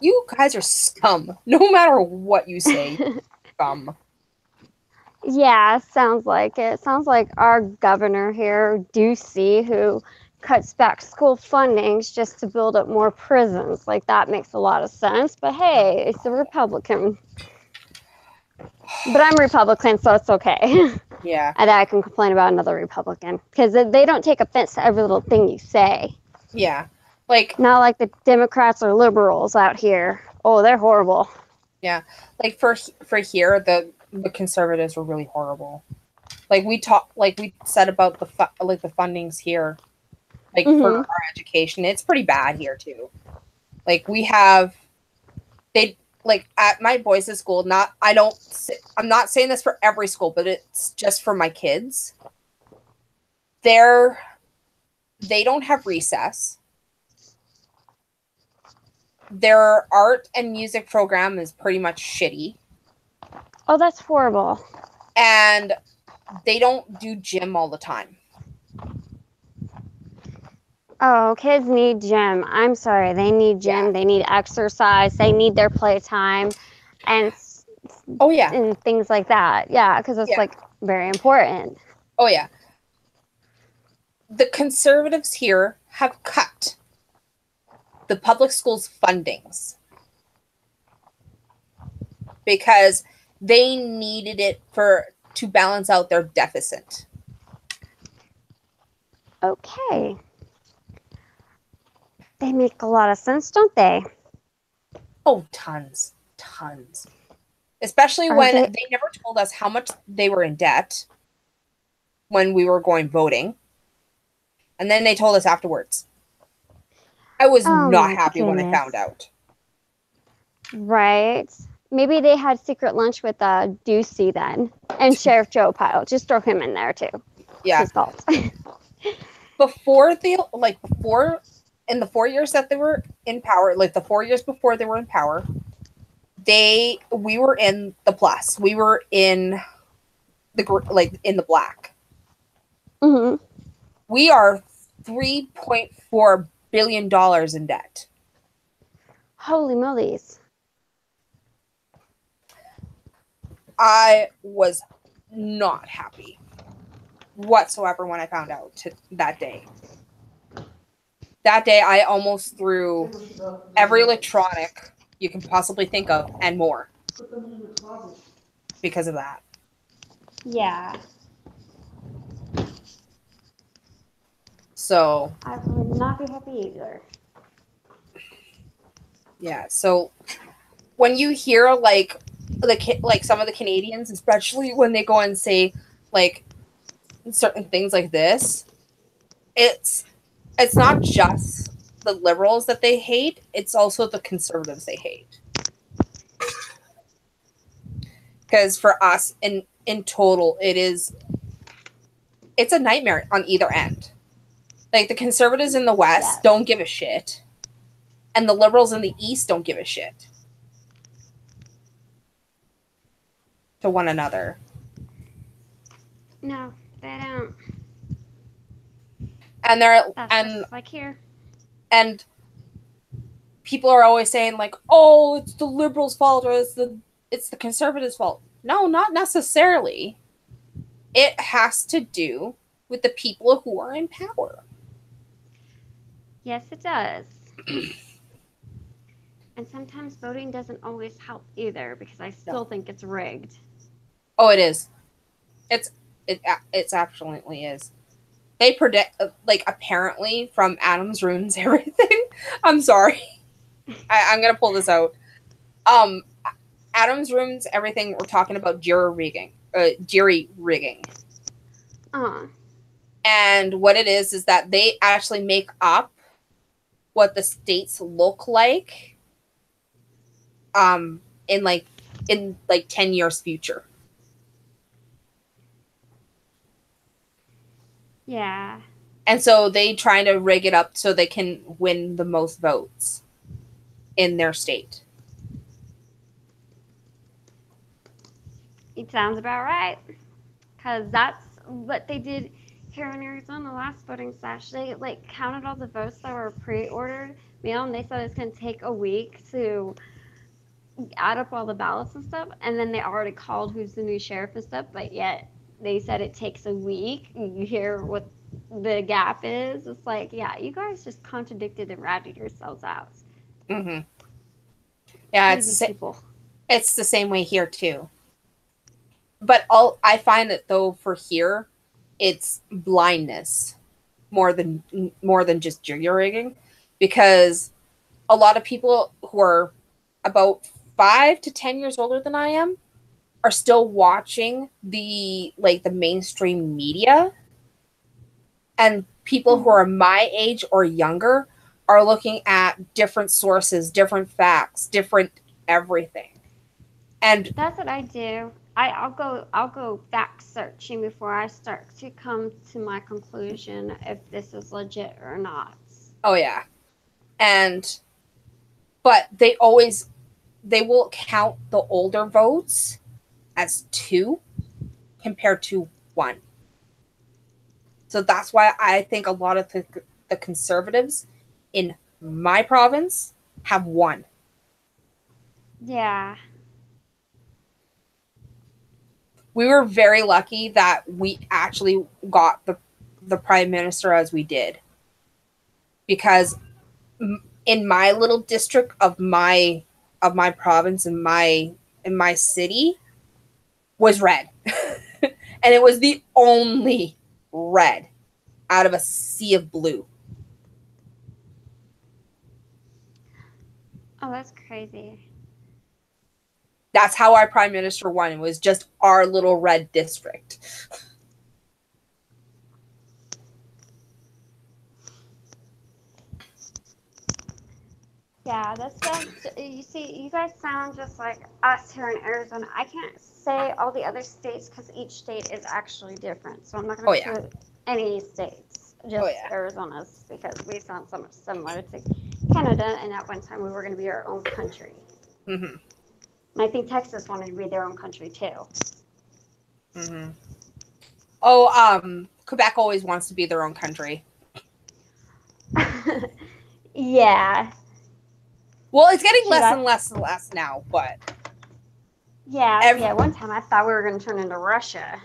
you guys are scum. No matter what you say, scum. Yeah, sounds like it. Sounds like our governor here, Ducey, who cuts back school fundings just to build up more prisons. Like, that makes a lot of sense. But hey, it's a Republican. But I'm Republican, so it's okay. Yeah. And I can complain about another Republican. Because they don't take offense to every little thing you say. Yeah. Like, not like the Democrats or liberals out here. Oh, they're horrible. Yeah. Like, for here, the conservatives were really horrible. Like, we said about the fundings here, like, for our education. It's pretty bad here too. Like, we have, like, at my boys' school, I'm not saying this for every school, but it's just for my kids. They don't have recess. Their art and music program is pretty much shitty. Oh, that's horrible. And they don't do gym all the time. Oh, kids need gym. I'm sorry. They need gym. Yeah. They need exercise. They need their playtime. And and things like that. Yeah, because it's like very important. Oh, yeah. The conservatives here have cut the public schools' fundings because they needed it to balance out their deficit. Okay. They make a lot of sense, don't they? Oh, tons. Especially when they never told us how much they were in debt when we were going voting. And then they told us afterwards. I was not happy when I found out. Right. Maybe they had secret lunch with Ducey then. And Sheriff Joe Pyle. Just throw him in there too. Yeah. His fault. In the 4 years that they were in power, like the 4 years before they were in power, we were in the plus. We were in the black. Mm-hmm. We are $3.4 billion in debt. Holy moly's. I was not happy whatsoever when I found out that day. That day, I almost threw every electronic you can possibly think of and more because of that. Yeah. So I would not be happy either. Yeah. So when you hear like some of the Canadians, especially when they go and say like certain things like this, it's not just the liberals that they hate, it's also the conservatives they hate. Because for us in total, it's a nightmare on either end. Like the conservatives in the West don't give a shit, and the liberals in the East don't give a shit to one another. No, they don't. And they're That's just like here. and people are always saying like, "Oh, it's the liberals' fault or it's the conservatives' fault." No, not necessarily. It has to do with the people who are in power. Yes, it does. And sometimes voting doesn't always help either because I still think it's rigged. Oh, it is. It's absolutely is. They predict like apparently from Adam's ruins everything. I'm sorry. I'm gonna pull this out. Adam's ruins everything. We're talking about jury rigging. And what it is that they actually make up what the states look like in like 10 years future. Yeah. And so they try to rig it up so they can win the most votes in their state. It sounds about right. Because that's what they did here in Arizona last voting session. They like counted all the votes that were pre-ordered mail, and they said it's going to take a week to add up all the ballots and stuff. And then they already called who's the new sheriff and stuff, but yet they said it takes a week. You hear what the gap is. It's like, yeah, you guys just contradicted and ratted yourselves out. Mm-hmm. Yeah, people. It's the same way here too. But I find that though for here, it's blindness more than just jury rigging, because a lot of people who are about 5 to 10 years older than I am are still watching the mainstream media, and people who are my age or younger are looking at different sources, different facts, different everything. And that's what I do. I'll go fact searching before I start to come to my conclusion if this is legit or not. Oh yeah. But they will count the older votes as 2 compared to 1. So that's why I think a lot of the conservatives in my province have 1. Yeah. We were very lucky that we actually got the prime minister as we did, because in my little district of my province in my city was red. And it was the only red out of a sea of blue. Oh, that's crazy. That's how our prime minister won. It was just our little red district. Yeah, you see, you guys sound just like us here in Arizona. I can't say all the other states because each state is actually different. So I'm not going to put any states, just Arizona's, because we sound so much similar to Canada, and at one time we were going to be our own country. Mm-hmm. And I think Texas wanted to be their own country too. Mm-hmm. Oh, Quebec always wants to be their own country. Yeah. Well, it's getting less and less now, but yeah. One time I thought we were going to turn into Russia,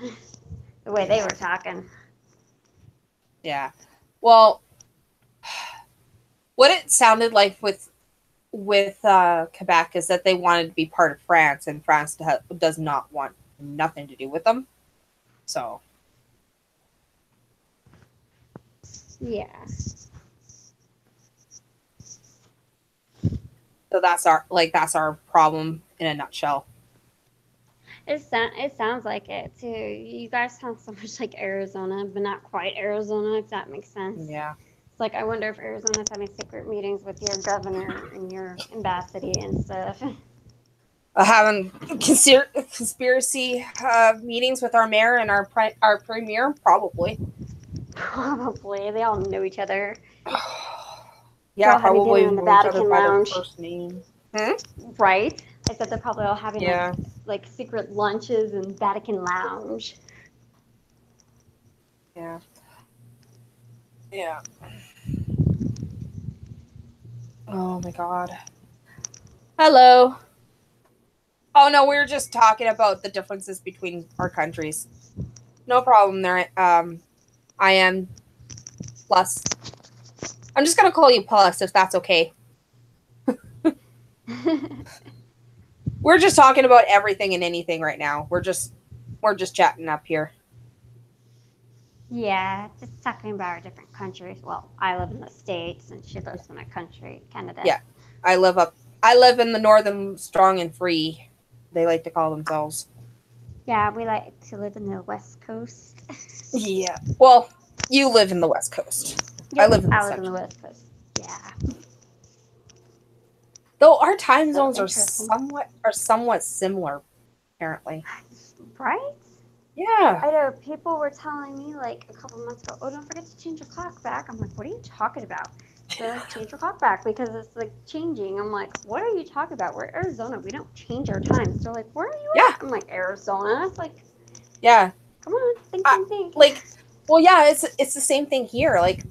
the way they were talking. Yeah. Well, what it sounded like with Quebec is that they wanted to be part of France, and France does not want nothing to do with them. So. Yeah. So that's our problem in a nutshell. It sounds like it too. You guys sound so much like Arizona, but not quite Arizona, if that makes sense. Yeah. It's like I wonder if Arizona's having secret meetings with your governor and your ambassador and stuff. Having conspiracy meetings with our mayor and our premier, probably. Probably. They all know each other. Yeah, probably in the Vatican Lounge. First name. Right? I said they're probably all having like secret lunches in Vatican Lounge. Yeah. Yeah. Oh my god. Hello. Oh no, we were just talking about the differences between our countries. No problem there. I am plus. I'm just gonna call you plus if that's okay. We're just talking about everything and anything right now. We're just chatting up here. Yeah, just talking about our different countries. Well, I live in the States and she lives in a country, Canada. Yeah. I live in the northern strong and free. They like to call themselves. Yeah, we like to live in the West Coast. Yeah. Well, you live in the West Coast. Yep, I live in the in the Central. West Coast. Yeah. Though our time So zones are interesting. somewhat similar, apparently. Right? Yeah. I know people were telling me like a couple months ago, oh, don't forget to change your clock back. I'm like, what are you talking about? They're like, change your clock back because it's like changing. I'm like, what are you talking about? We're Arizona. We don't change our times. They're like, where are you Yeah. at? I'm like, Arizona. It's like, Yeah. come on, think. Like, well, yeah, it's the same thing here. Like,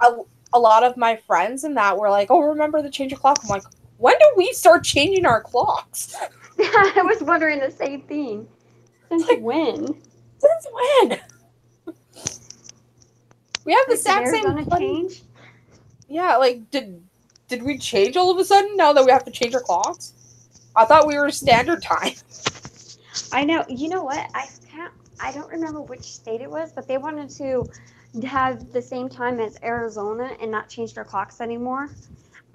a lot of my friends and that were like, oh, remember to change your clock. I'm like, when do we start changing our clocks? I was wondering the same thing. Since Like, when? Since when? We have the Like, did exact same Arizona change? Yeah, like did we change all of a sudden now that we have to change our clocks? I thought we were standard time. I know. You know what? I don't remember which state it was, but they wanted to have the same time as Arizona and not change their clocks anymore.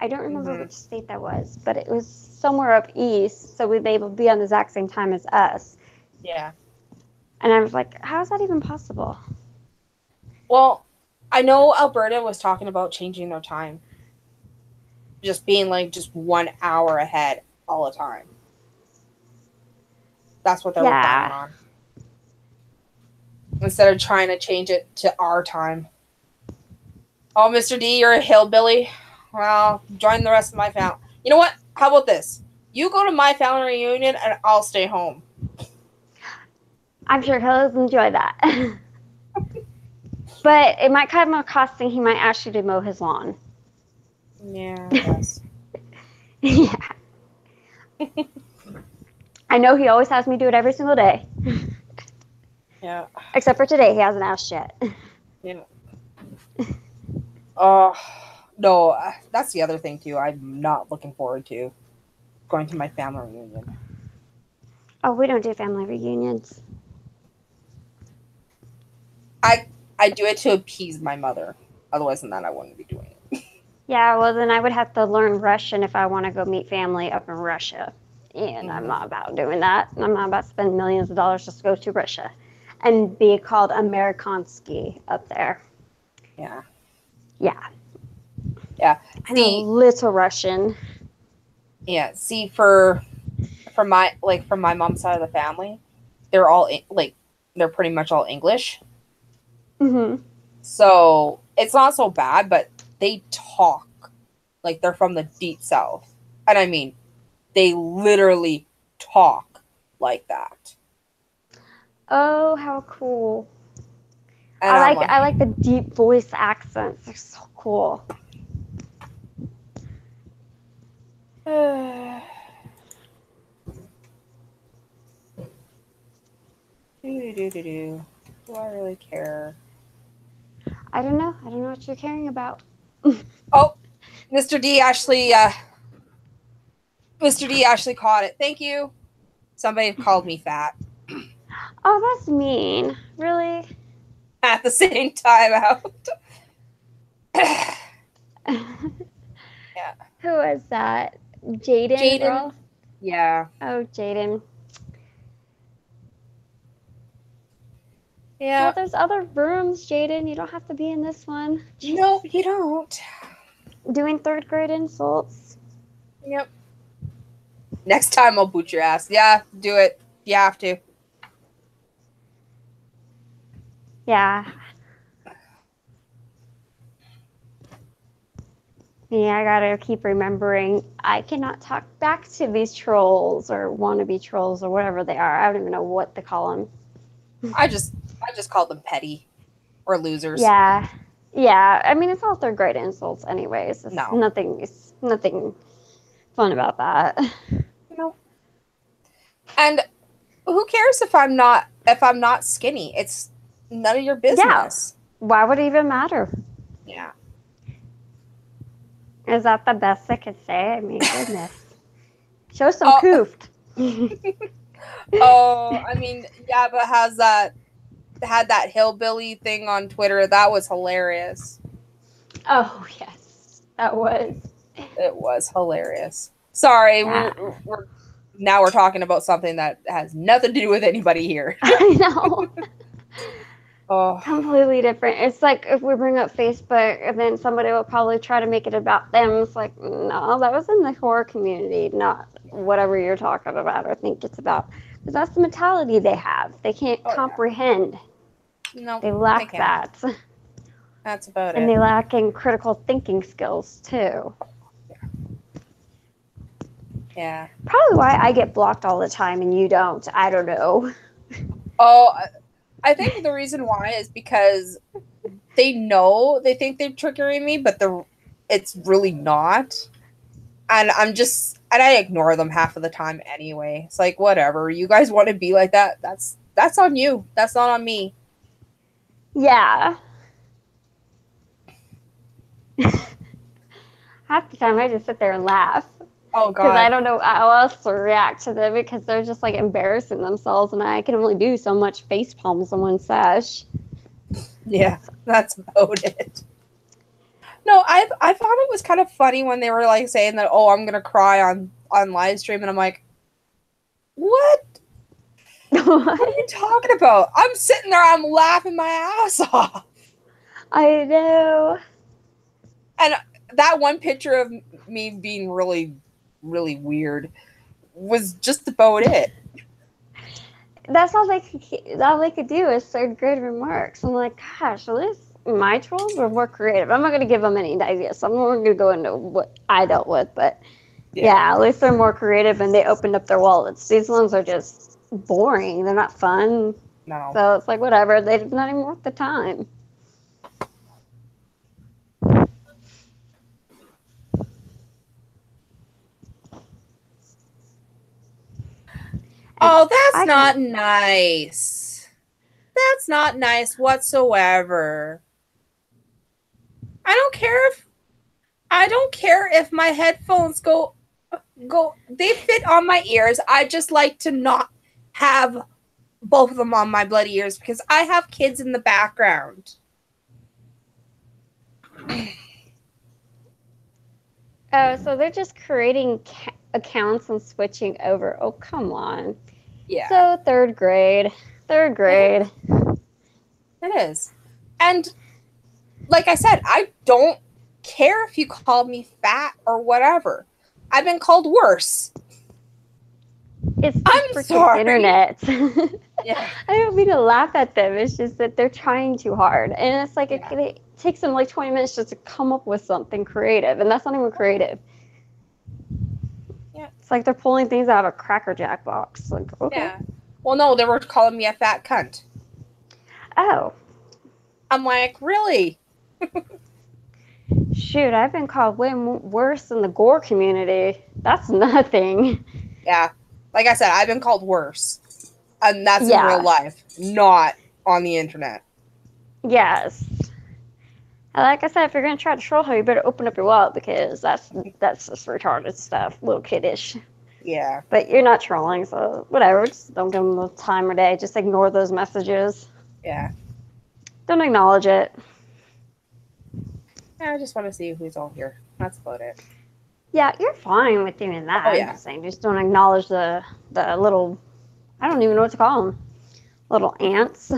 I don't remember which state that was, but it was somewhere up east, so they would be on the exact same time as us. Yeah. And I was like, how is that even possible? Well, I know Alberta was talking about changing their time. Just being like just 1 hour ahead all the time. That's what they were planning on. Instead of trying to change it to our time. Oh, Mr. D, you're a hillbilly. Well, join the rest of my family. You know what? How about this? You go to my family reunion and I'll stay home. I'm sure he'll enjoy that. But it might come costing. He might ask you to mow his lawn. Yeah, I guess. Yeah. I know he always has me do it every single day. Yeah. Except for today, he hasn't asked yet. Yeah. No, that's the other thing too. I'm not looking forward to going to my family reunion. Oh, we don't do family reunions. I do it to appease my mother. Otherwise than that, I wouldn't be doing it. Yeah, well, then I would have to learn Russian if I want to go meet family up in Russia. And I'm not about doing that. I'm not about spending millions of dollars just to go to Russia and be called Amerikansky up there. Yeah. Yeah. Yeah. I know a little Russian. Yeah. See, from my mom's side of the family, they're all they're pretty much all English. Mm-hmm. So it's not so bad, but they talk like they're from the deep south. And I mean, they literally talk like that. Oh, how cool. And I like the deep voice accents. They're so cool. Do I really care? I don't know. I don't know what you're caring about. Oh, Mr. D actually caught it. Thank you. Somebody called me fat. Oh, that's mean. Really? At the same time out. Yeah. Who was that? Jaden? Girl? Yeah. Oh, Jaden. Yeah. Well, there's other rooms, Jaden. You don't have to be in this one. No, you don't. Doing third grade insults. Yep. Next time I'll boot your ass. Yeah, do it. You have to. Yeah. Yeah, I gotta keep remembering I cannot talk back to these trolls or wannabe trolls or whatever they are. I don't even know what to call them. I just called them petty. or losers. Yeah. Yeah. I mean, it's all third grade insults anyways. It's No. nothing fun about that. No. And who cares if I'm not skinny? It's none of your business. Why would it even matter? Yeah. Is that the best I could say? I mean, goodness. Show some coofed. Oh, I mean, yeah, but had that hillbilly thing on Twitter. That was hilarious. Oh, yes. That was. It was hilarious. Sorry, Yeah. we're talking about something that has nothing to do with anybody here. I know. Oh, Completely different. It's like if we bring up Facebook and then somebody will probably try to make it about them. It's like, no, that was in the horror community, not whatever you're talking about or think it's about. Because that's the mentality they have. They can't comprehend. no, They lack that. That's about and it. they lack in critical thinking skills too. Yeah. Probably why I get blocked all the time and you don't. I don't know. Oh, I think the reason why is because they think they're triggering me, but it's really not. And I ignore them half of the time anyway. It's like, whatever. You guys want to be like that? That's on you. That's not on me. Yeah. Half the time I just sit there and laugh. Oh, God. Because I don't know how else to react to them because they're just like embarrassing themselves and I can only do so much face palms in one sesh. Yeah, that's about it. No, I thought it was kind of funny when they were like saying that, oh, I'm gonna cry on live stream, and I'm like, what? What are you talking about? I'm sitting there, I'm laughing my ass off. I know. And that one picture of me being really, really weird was just about it. That's all they could do is third grade remarks. I'm like, gosh, at least my trolls were more creative. I'm not going to give them any ideas. I'm not going to go into what I dealt with, but yeah, at least they're more creative and they opened up their wallets. These ones are just boring. They're not fun. No. So it's like, whatever. They're not even worth the time. Oh, that's not nice. That's not nice whatsoever. I don't care if my headphones go they fit on my ears. I just like to not have both of them on my bloody ears because I have kids in the background. Oh, so they're just creating accounts and switching over. Oh, come on. Yeah. So third grade. It is. And like I said, I don't care if you called me fat or whatever. I've been called worse. It's the I'm freaking sorry. internet. Yeah. I don't mean to laugh at them. It's just that they're trying too hard. And it's like it takes them like 20 minutes just to come up with something creative. And that's not even creative. Yeah. It's like they're pulling things out of a Cracker Jack box. Like, okay. Yeah. Well, no, they were calling me a fat cunt. Oh. I'm like, really? Shoot, I've been called way worse in the gore community. That's nothing. Yeah. Like I said, I've been called worse. And that's in real life, not on the internet. Yes. Like I said, if you're going to try to troll her, you better open up your wallet because that's just retarded stuff, little kiddish. Yeah. But you're not trolling, so whatever. Just don't give them the time of day. Just ignore those messages. Yeah. Don't acknowledge it. Yeah, I just want to see who's all here. That's about it. Yeah, you're fine with doing that. Oh, I'm yeah. just saying, just don't acknowledge the little, I don't even know what to call them, little ants.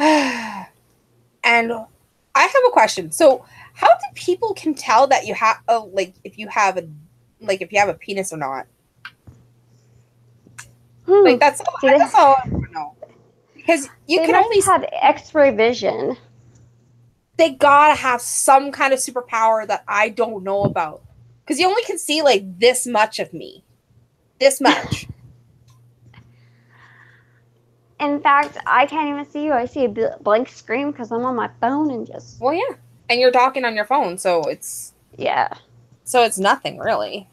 And I have a question. So, how do people can tell that you have if you have a penis or not? Like that's all I want to know. Because you can only have X-ray vision. They gotta have some kind of superpower that I don't know about. Because you only can see like this much of me, this much. In fact, I can't even see you. I see a blank screen because I'm on my phone and just. Well, yeah, and you're talking on your phone, so it's nothing really.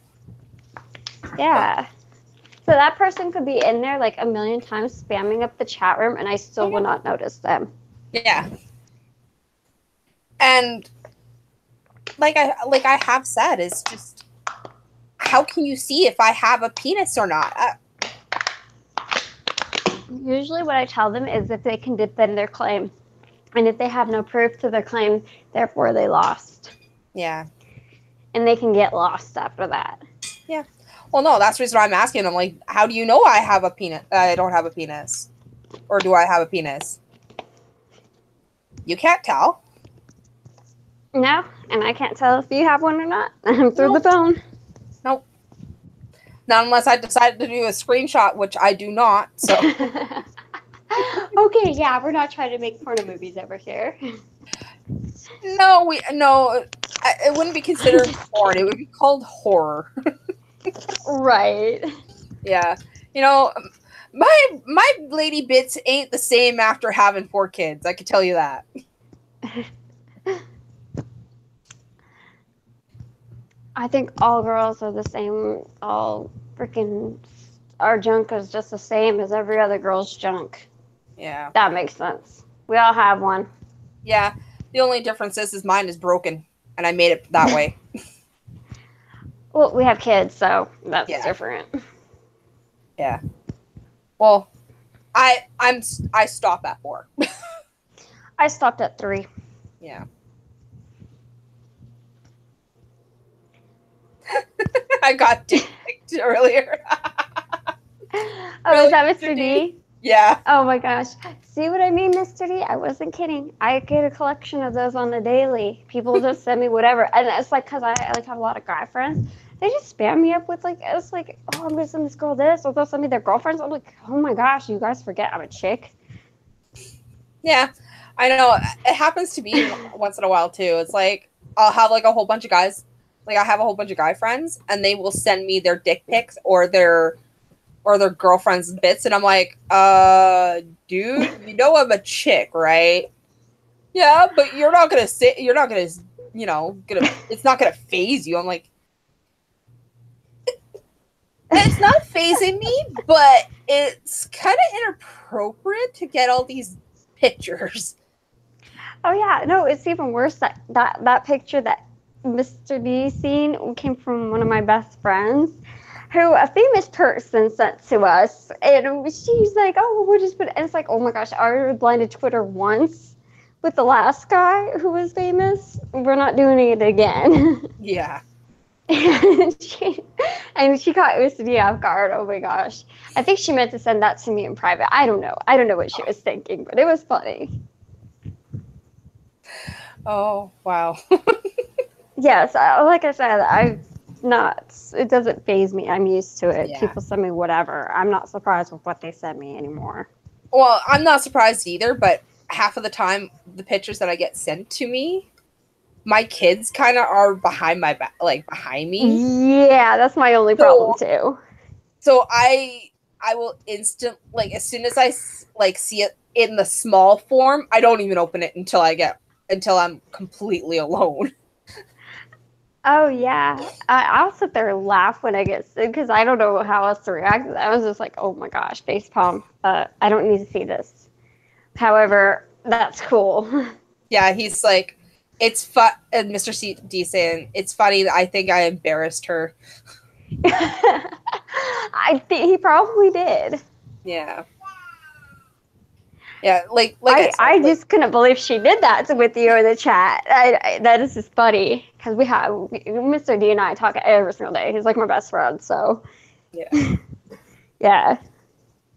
Yeah. So that person could be in there like a million times spamming up the chat room, and I still will not notice them. Yeah. And like I have said, it's just, how can you see if I have a penis or not? Usually what I tell them is if they can defend their claim. And if they have no proof to their claim, therefore they lost. Yeah. And they can get lost after that. Yeah. Well, no, that's the reason I'm asking them, like, how do you know I have a penis? I don't have a penis. Or do I have a penis? You can't tell. No, and I can't tell if you have one or not. I'm through the phone. Nope. Not unless I decide to do a screenshot, which I do not, so. Okay, yeah, we're not trying to make porno movies over here. No, it wouldn't be considered porn. It would be called horror. Right. Yeah. You know, my lady bits ain't the same after having 4 kids. I can tell you that. I think all girls are the same. All freaking, our junk is just the same as every other girl's junk. Yeah. That makes sense. We all have one. Yeah. The only difference is mine is broken, and I made it that way. Well, we have kids, so that's different. Yeah. Well, I stop at 4. I stopped at 3. Yeah. I got dick picked earlier. Oh, is that Mr. D? Yeah. Oh my gosh. See what I mean, Mr. D? I wasn't kidding. I get a collection of those on the daily. People just send me whatever. And it's like, because I like have a lot of guy friends. They just spam me up with like, it's like, oh, I'm going to send this girl this. Or they'll send me their girlfriends. I'm like, oh my gosh, you guys forget I'm a chick. Yeah. I know. It happens to me once in a while too. It's like, I'll have like a whole bunch of guys. Like I have a whole bunch of guy friends and they will send me their dick pics or their girlfriend's bits, and I'm like, dude, you know I'm a chick, right? Yeah, but you're not gonna, you know, it's not gonna phase you. I'm like, it's not phasing me, but it's kind of inappropriate to get all these pictures. Oh yeah, no, it's even worse that picture that Mr. D seen came from one of my best friends, who a famous person sent to us, and she's like, "Oh, we'll just put." And it's like, "Oh my gosh, I already blinded Twitter once with the last guy who was famous. We're not doing it again." Yeah. and she caught Mr. D off guard. Oh my gosh, I think she meant to send that to me in private. I don't know what she was thinking, but it was funny. Oh wow. Yes, like I said, it doesn't faze me. I'm used to it. Yeah. People send me whatever. I'm not surprised with what they send me anymore. Well, I'm not surprised either, but half of the time, the pictures that I get sent to me, my kids kind of are behind my back, like behind me. Yeah, that's my only problem too. So I will as soon as I like see it in the small form, I don't even open it until I'm completely alone. Oh yeah, I'll sit there and laugh when I get sick because I don't know how else to react. I was just like, oh my gosh, facepalm. I don't need to see this. However, that's cool. Yeah, he's like, it's fun. And Mr. D saying, it's funny that I think I embarrassed her. I think he probably did. Yeah. Yeah, I just couldn't believe she did that with you in the chat. That is just funny because Mr. D and I talk every single day. He's like my best friend, so yeah, yeah.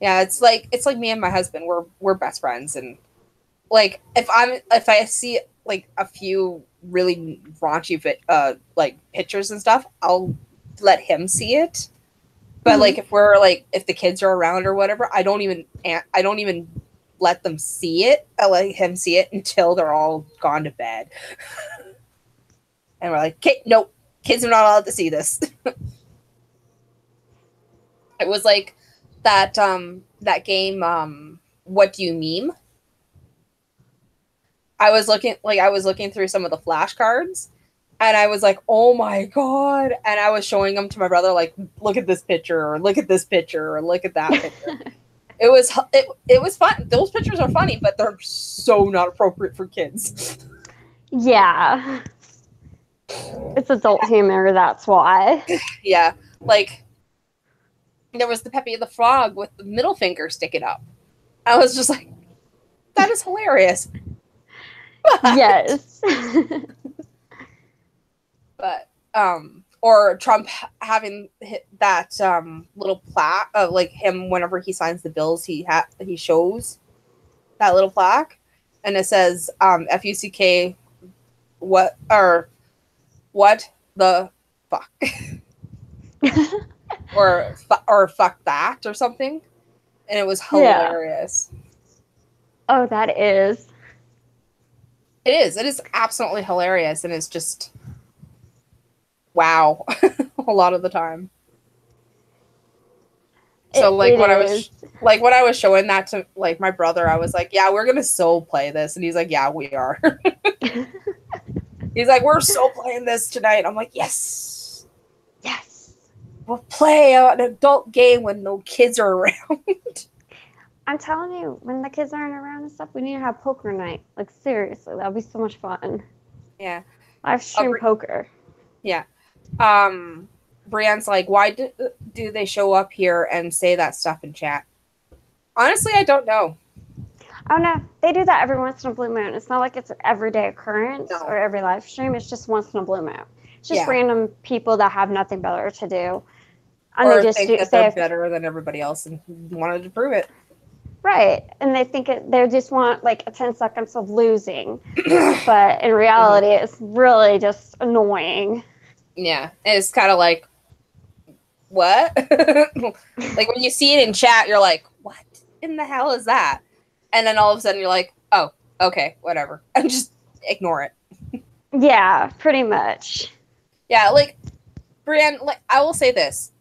It's like me and my husband. We're best friends, and like if I see like a few really raunchy like pictures and stuff, I'll let him see it. But like if the kids are around or whatever, I don't even let them see it. I let him see it until they're all gone to bed. And we're like, nope, kids are not allowed to see this. It was like that game, what do you meme? I was looking through some of the flashcards, and I was like, oh my god. And I was showing them to my brother, like, look at this picture, or look at this picture, or look at that picture. It was fun. Those pictures are funny, but they're so not appropriate for kids. Yeah. It's adult humor, that's why. Yeah. Like, there was the Pepe the Frog with the middle finger sticking up. I was just like, that is hilarious. Yes. But or Trump having that little plaque of like him whenever he signs the bills, he shows that little plaque, and it says FUCK what the fuck or fuck that or something, and it was hilarious. Yeah. Oh, that is. It is absolutely hilarious, and it's just wow. A lot of the time. So when I was showing that to like my brother, I was like, yeah, we're gonna so play this, and he's like, yeah, we are. He's like, we're so playing this tonight. I'm like, yes, we'll play an adult game when no kids are around. I'm telling you, when the kids aren't around and stuff, we need to have poker night. Like, seriously, that'll be so much fun. Yeah. Live stream poker. Yeah. Brienne's like, why do they show up here and say that stuff in chat? Honestly, I don't know. Oh, no. They do that every once in a blue moon. It's not like it's an everyday occurrence or every live stream. It's just once in a blue moon. It's just random people that have nothing better to do. And or they just think that they're better than everybody else and wanted to prove it. Right. And they think they just want like 10 seconds of losing. But in reality, it's really just annoying. Yeah. It's kind of like, what? Like when you see it in chat, you're like, what in the hell is that? And then all of a sudden you're like, oh, okay, whatever. And just ignore it. Yeah, pretty much. Yeah, like, Brienne, like, I will say this.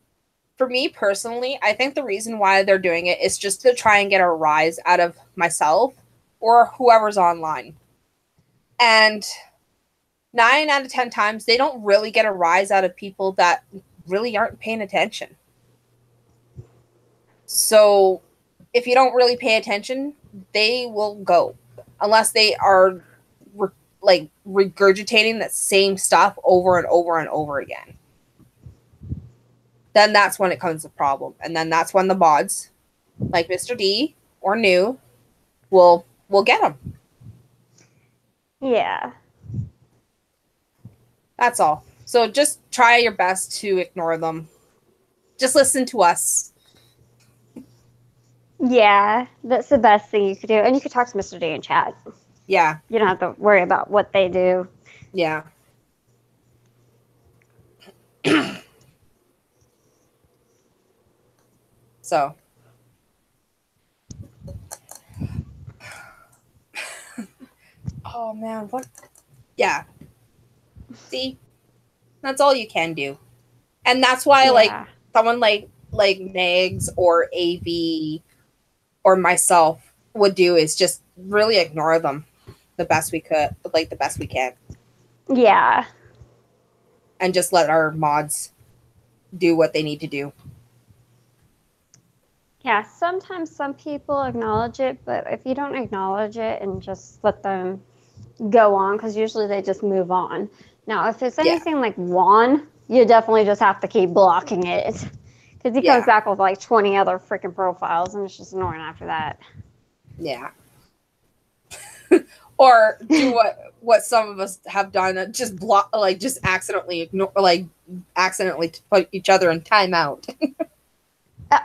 For me personally, I think the reason why they're doing it is just to try and get a rise out of myself or whoever's online. And 9 out of 10 times, they don't really get a rise out of people that really aren't paying attention. So if you don't really pay attention, they will go. Unless they are regurgitating that same stuff over and over and over again. Then that's when it comes a problem. And then that's when the mods, like Mr. D or New, will get them. Yeah. That's all. So just try your best to ignore them. Just listen to us. Yeah, that's the best thing you could do. And you could talk to Mr. D in chat. Yeah. You don't have to worry about what they do. Yeah. So. Oh, man. What? Yeah. See? That's all you can do. And that's why, like, someone like Megs or AV or myself would do is just really ignore them the best we could, like, the best we can. Yeah. And just let our mods do what they need to do. Yeah, sometimes some people acknowledge it, but if you don't acknowledge it and just let them go on, because usually they just move on. Now, if it's anything like Juan, you definitely just have to keep blocking it. Because he comes back with like 20 other freaking profiles, and it's just annoying after that. Yeah. Or do what some of us have done, just block, like just accidentally ignore, like accidentally put each other in timeout.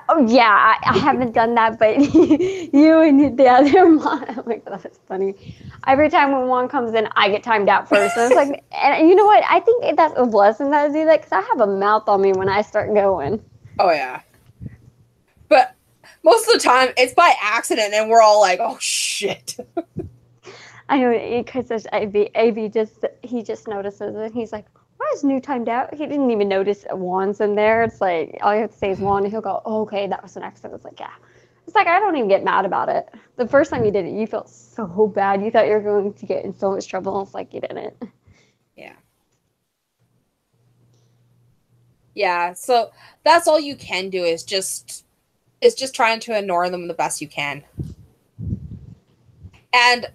Oh yeah, I haven't done that, but you and the other one, oh my god, that's funny. Every time when one comes in, I get timed out first. And it's like, and you know what? I think that's a blessing that I do that because I have a mouth on me when I start going. Oh yeah, but most of the time it's by accident, and we're all like, "Oh shit." I know because there's AV just notices it. He's like, "Why is New timed out?" He didn't even notice Juan's in there. It's like all you have to say is Juan, and he'll go, "Oh, okay, that was an accident." It's like, yeah. It's like I don't even get mad about it. The first time you did it, you felt so bad. You thought you were going to get in so much trouble. It's like you didn't. Yeah. Yeah, so that's all you can do is just trying to ignore them the best you can. And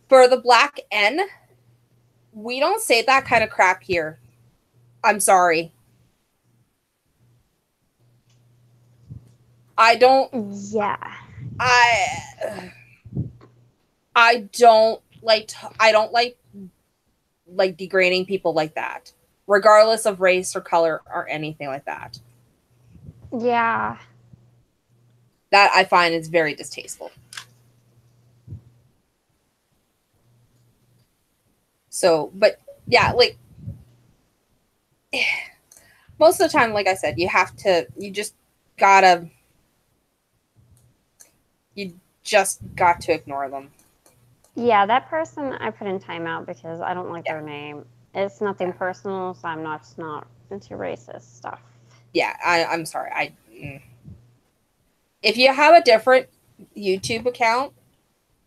for the black N, we don't say that kind of crap here. I'm sorry. I don't. Yeah. I don't like. I don't like degrading people like that, regardless of race or color or anything like that. Yeah. That I find is very distasteful. So, but yeah, like most of the time, like I said, you just got to ignore them. Yeah, that person I put in timeout because I don't like their name. It's nothing personal, so I'm not into racist stuff. Yeah, I'm sorry. If you have a different YouTube account,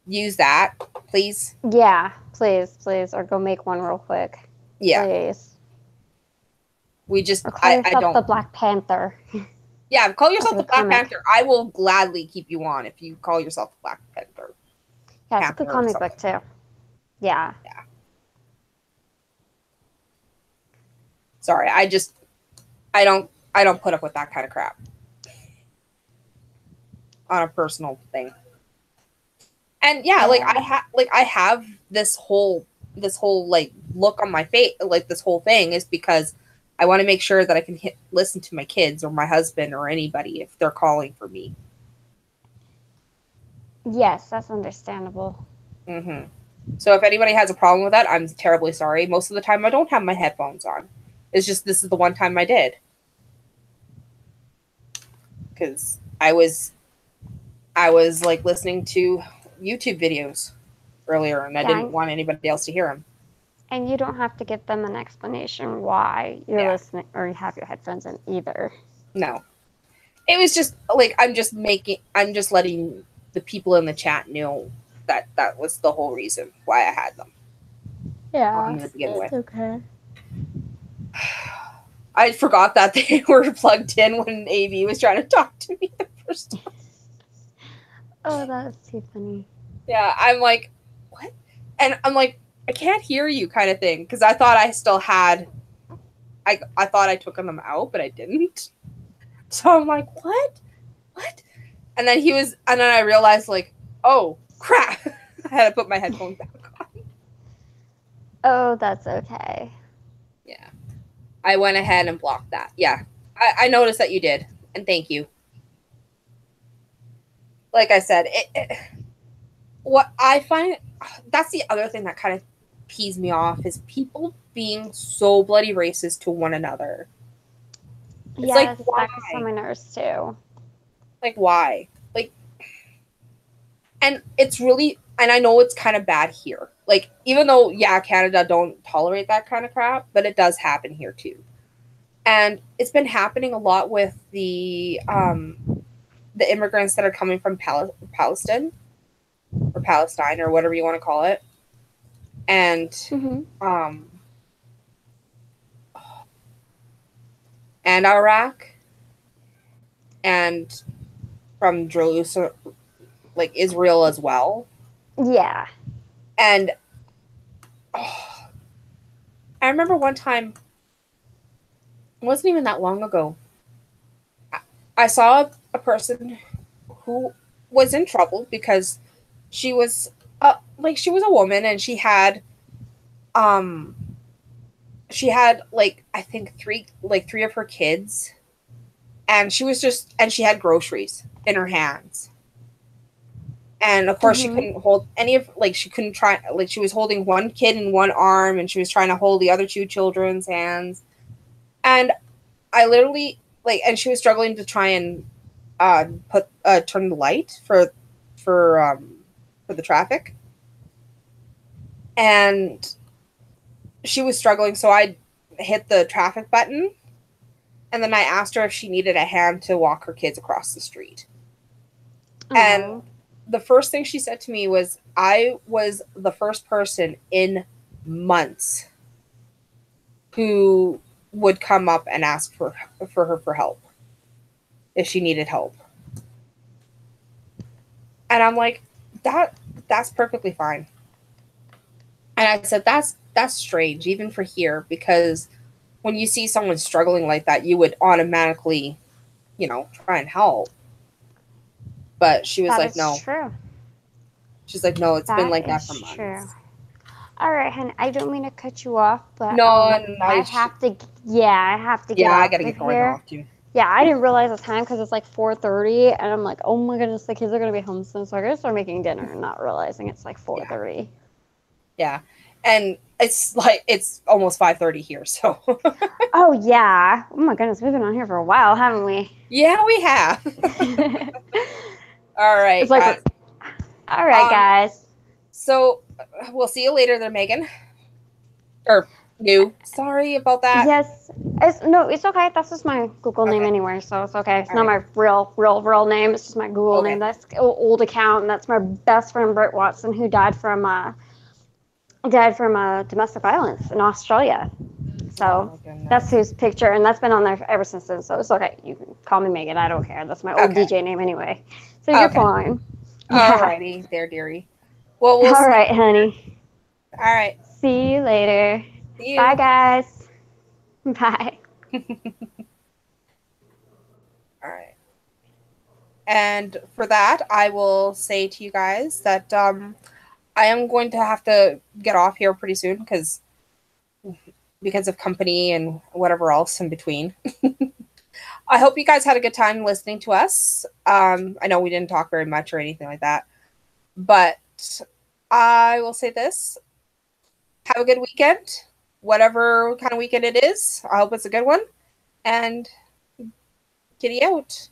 use that, please. Yeah, please, or go make one real quick. Yeah, please. We just or call yourself I don't. the Black Panther. Yeah, call yourself the Black comic. Panther. I will gladly keep you on if you call yourself the Black Panther. Yeah, it's a good comic book too. Yeah. Yeah. Sorry, I don't put up with that kind of crap on a personal thing. And yeah, like I have this whole like look on my face, like this whole thing is because I want to make sure that I can listen to my kids or my husband or anybody if they're calling for me. Yes, that's understandable. Mm-hmm. So if anybody has a problem with that, I'm terribly sorry. Most of the time I don't have my headphones on. It's just this is the one time I did. Because I was like listening to YouTube videos earlier and I didn't want anybody else to hear them. And you don't have to give them an explanation why you're listening or you have your headphones in either. No. It was just like I'm just letting the people in the chat know that was the whole reason why I had them. Yeah. It's okay. I forgot that they were plugged in when AV was trying to talk to me the first time. Oh, that was too funny. Yeah, I'm like, what? And I'm like, I can't hear you kind of thing. Because I thought I still had, I thought I took them out, but I didn't. So I'm like, what? And then I realized like, oh, crap. I had to put my headphones back on. Oh, that's okay. Yeah. I went ahead and blocked that. Yeah. I noticed that you did. And thank you. Like I said, what I find, that's the other thing that kind of pees me off is people being so bloody racist to one another. It's like, why? That gets on my nerves too. Like, why? Like, and it's really, and I know it's kind of bad here. Like, even though, yeah, Canada don't tolerate that kind of crap, but it does happen here too. And it's been happening a lot with the immigrants that are coming from Palestine or whatever you want to call it. And, and Iraq and from Jerusalem, like Israel as well. Yeah. And I remember one time, it wasn't even that long ago, I saw a person who was in trouble because she was she was a woman and she had like I think three of her kids, and she had groceries in her hands. And of course she couldn't hold any of, like she couldn't try, like she was holding one kid in one arm and she was trying to hold the other two children's hands. And I literally and she was struggling to try and turn the light for the traffic. And she was struggling, so I hit the traffic button, and then I asked her if she needed a hand to walk her kids across the street. And Aw. the first thing she said to me was, I was the first person in months who would come up and ask for her for help if she needed help. And I'm like, that's perfectly fine. And I said, that's strange, even for here, because when you see someone struggling like that, you would automatically, try and help. But she was That like, is no. true. She's like, no, it's been That like that is for months. true. All right, honey. I don't mean to cut you off, but No, I have to. Yeah, I have to get Yeah, I off gotta of get going here. off too. Yeah, I didn't realize the time because it's like 4:30, and I'm like, oh my goodness, the kids are gonna be home soon, so I gotta start making dinner, and not realizing it's like 4:30. Yeah, and it's almost 5:30 here, so. Oh yeah. Oh my goodness, we've been on here for a while, haven't we? Yeah, we have. All right, It's like, guys. all right, guys. So we'll see you later, there, Megan. Or new. Sorry about that. Yes. It's okay. That's just my Google name Okay. anyway, so it's okay. It's All not my real name. It's just my Google Okay. name. That's an old account, and that's my best friend Britt Watson, who died from domestic violence in Australia. So Oh, my goodness. that's whose picture, and that's been on there ever since then. So it's okay. You can call me Megan. I don't care. That's my old Okay. DJ name anyway. So you're Okay. fine. All righty, there, dearie. Well, we'll All see. right, honey. All right. See you later. See you. Bye, guys. Bye. All right. And for that, I will say to you guys that I am going to have to get off here pretty soon because of company and whatever else in between. I hope you guys had a good time listening to us. I know we didn't talk very much or anything like that, but I will say this. Have a good weekend, whatever kind of weekend it is. I hope it's a good one. And giddy out.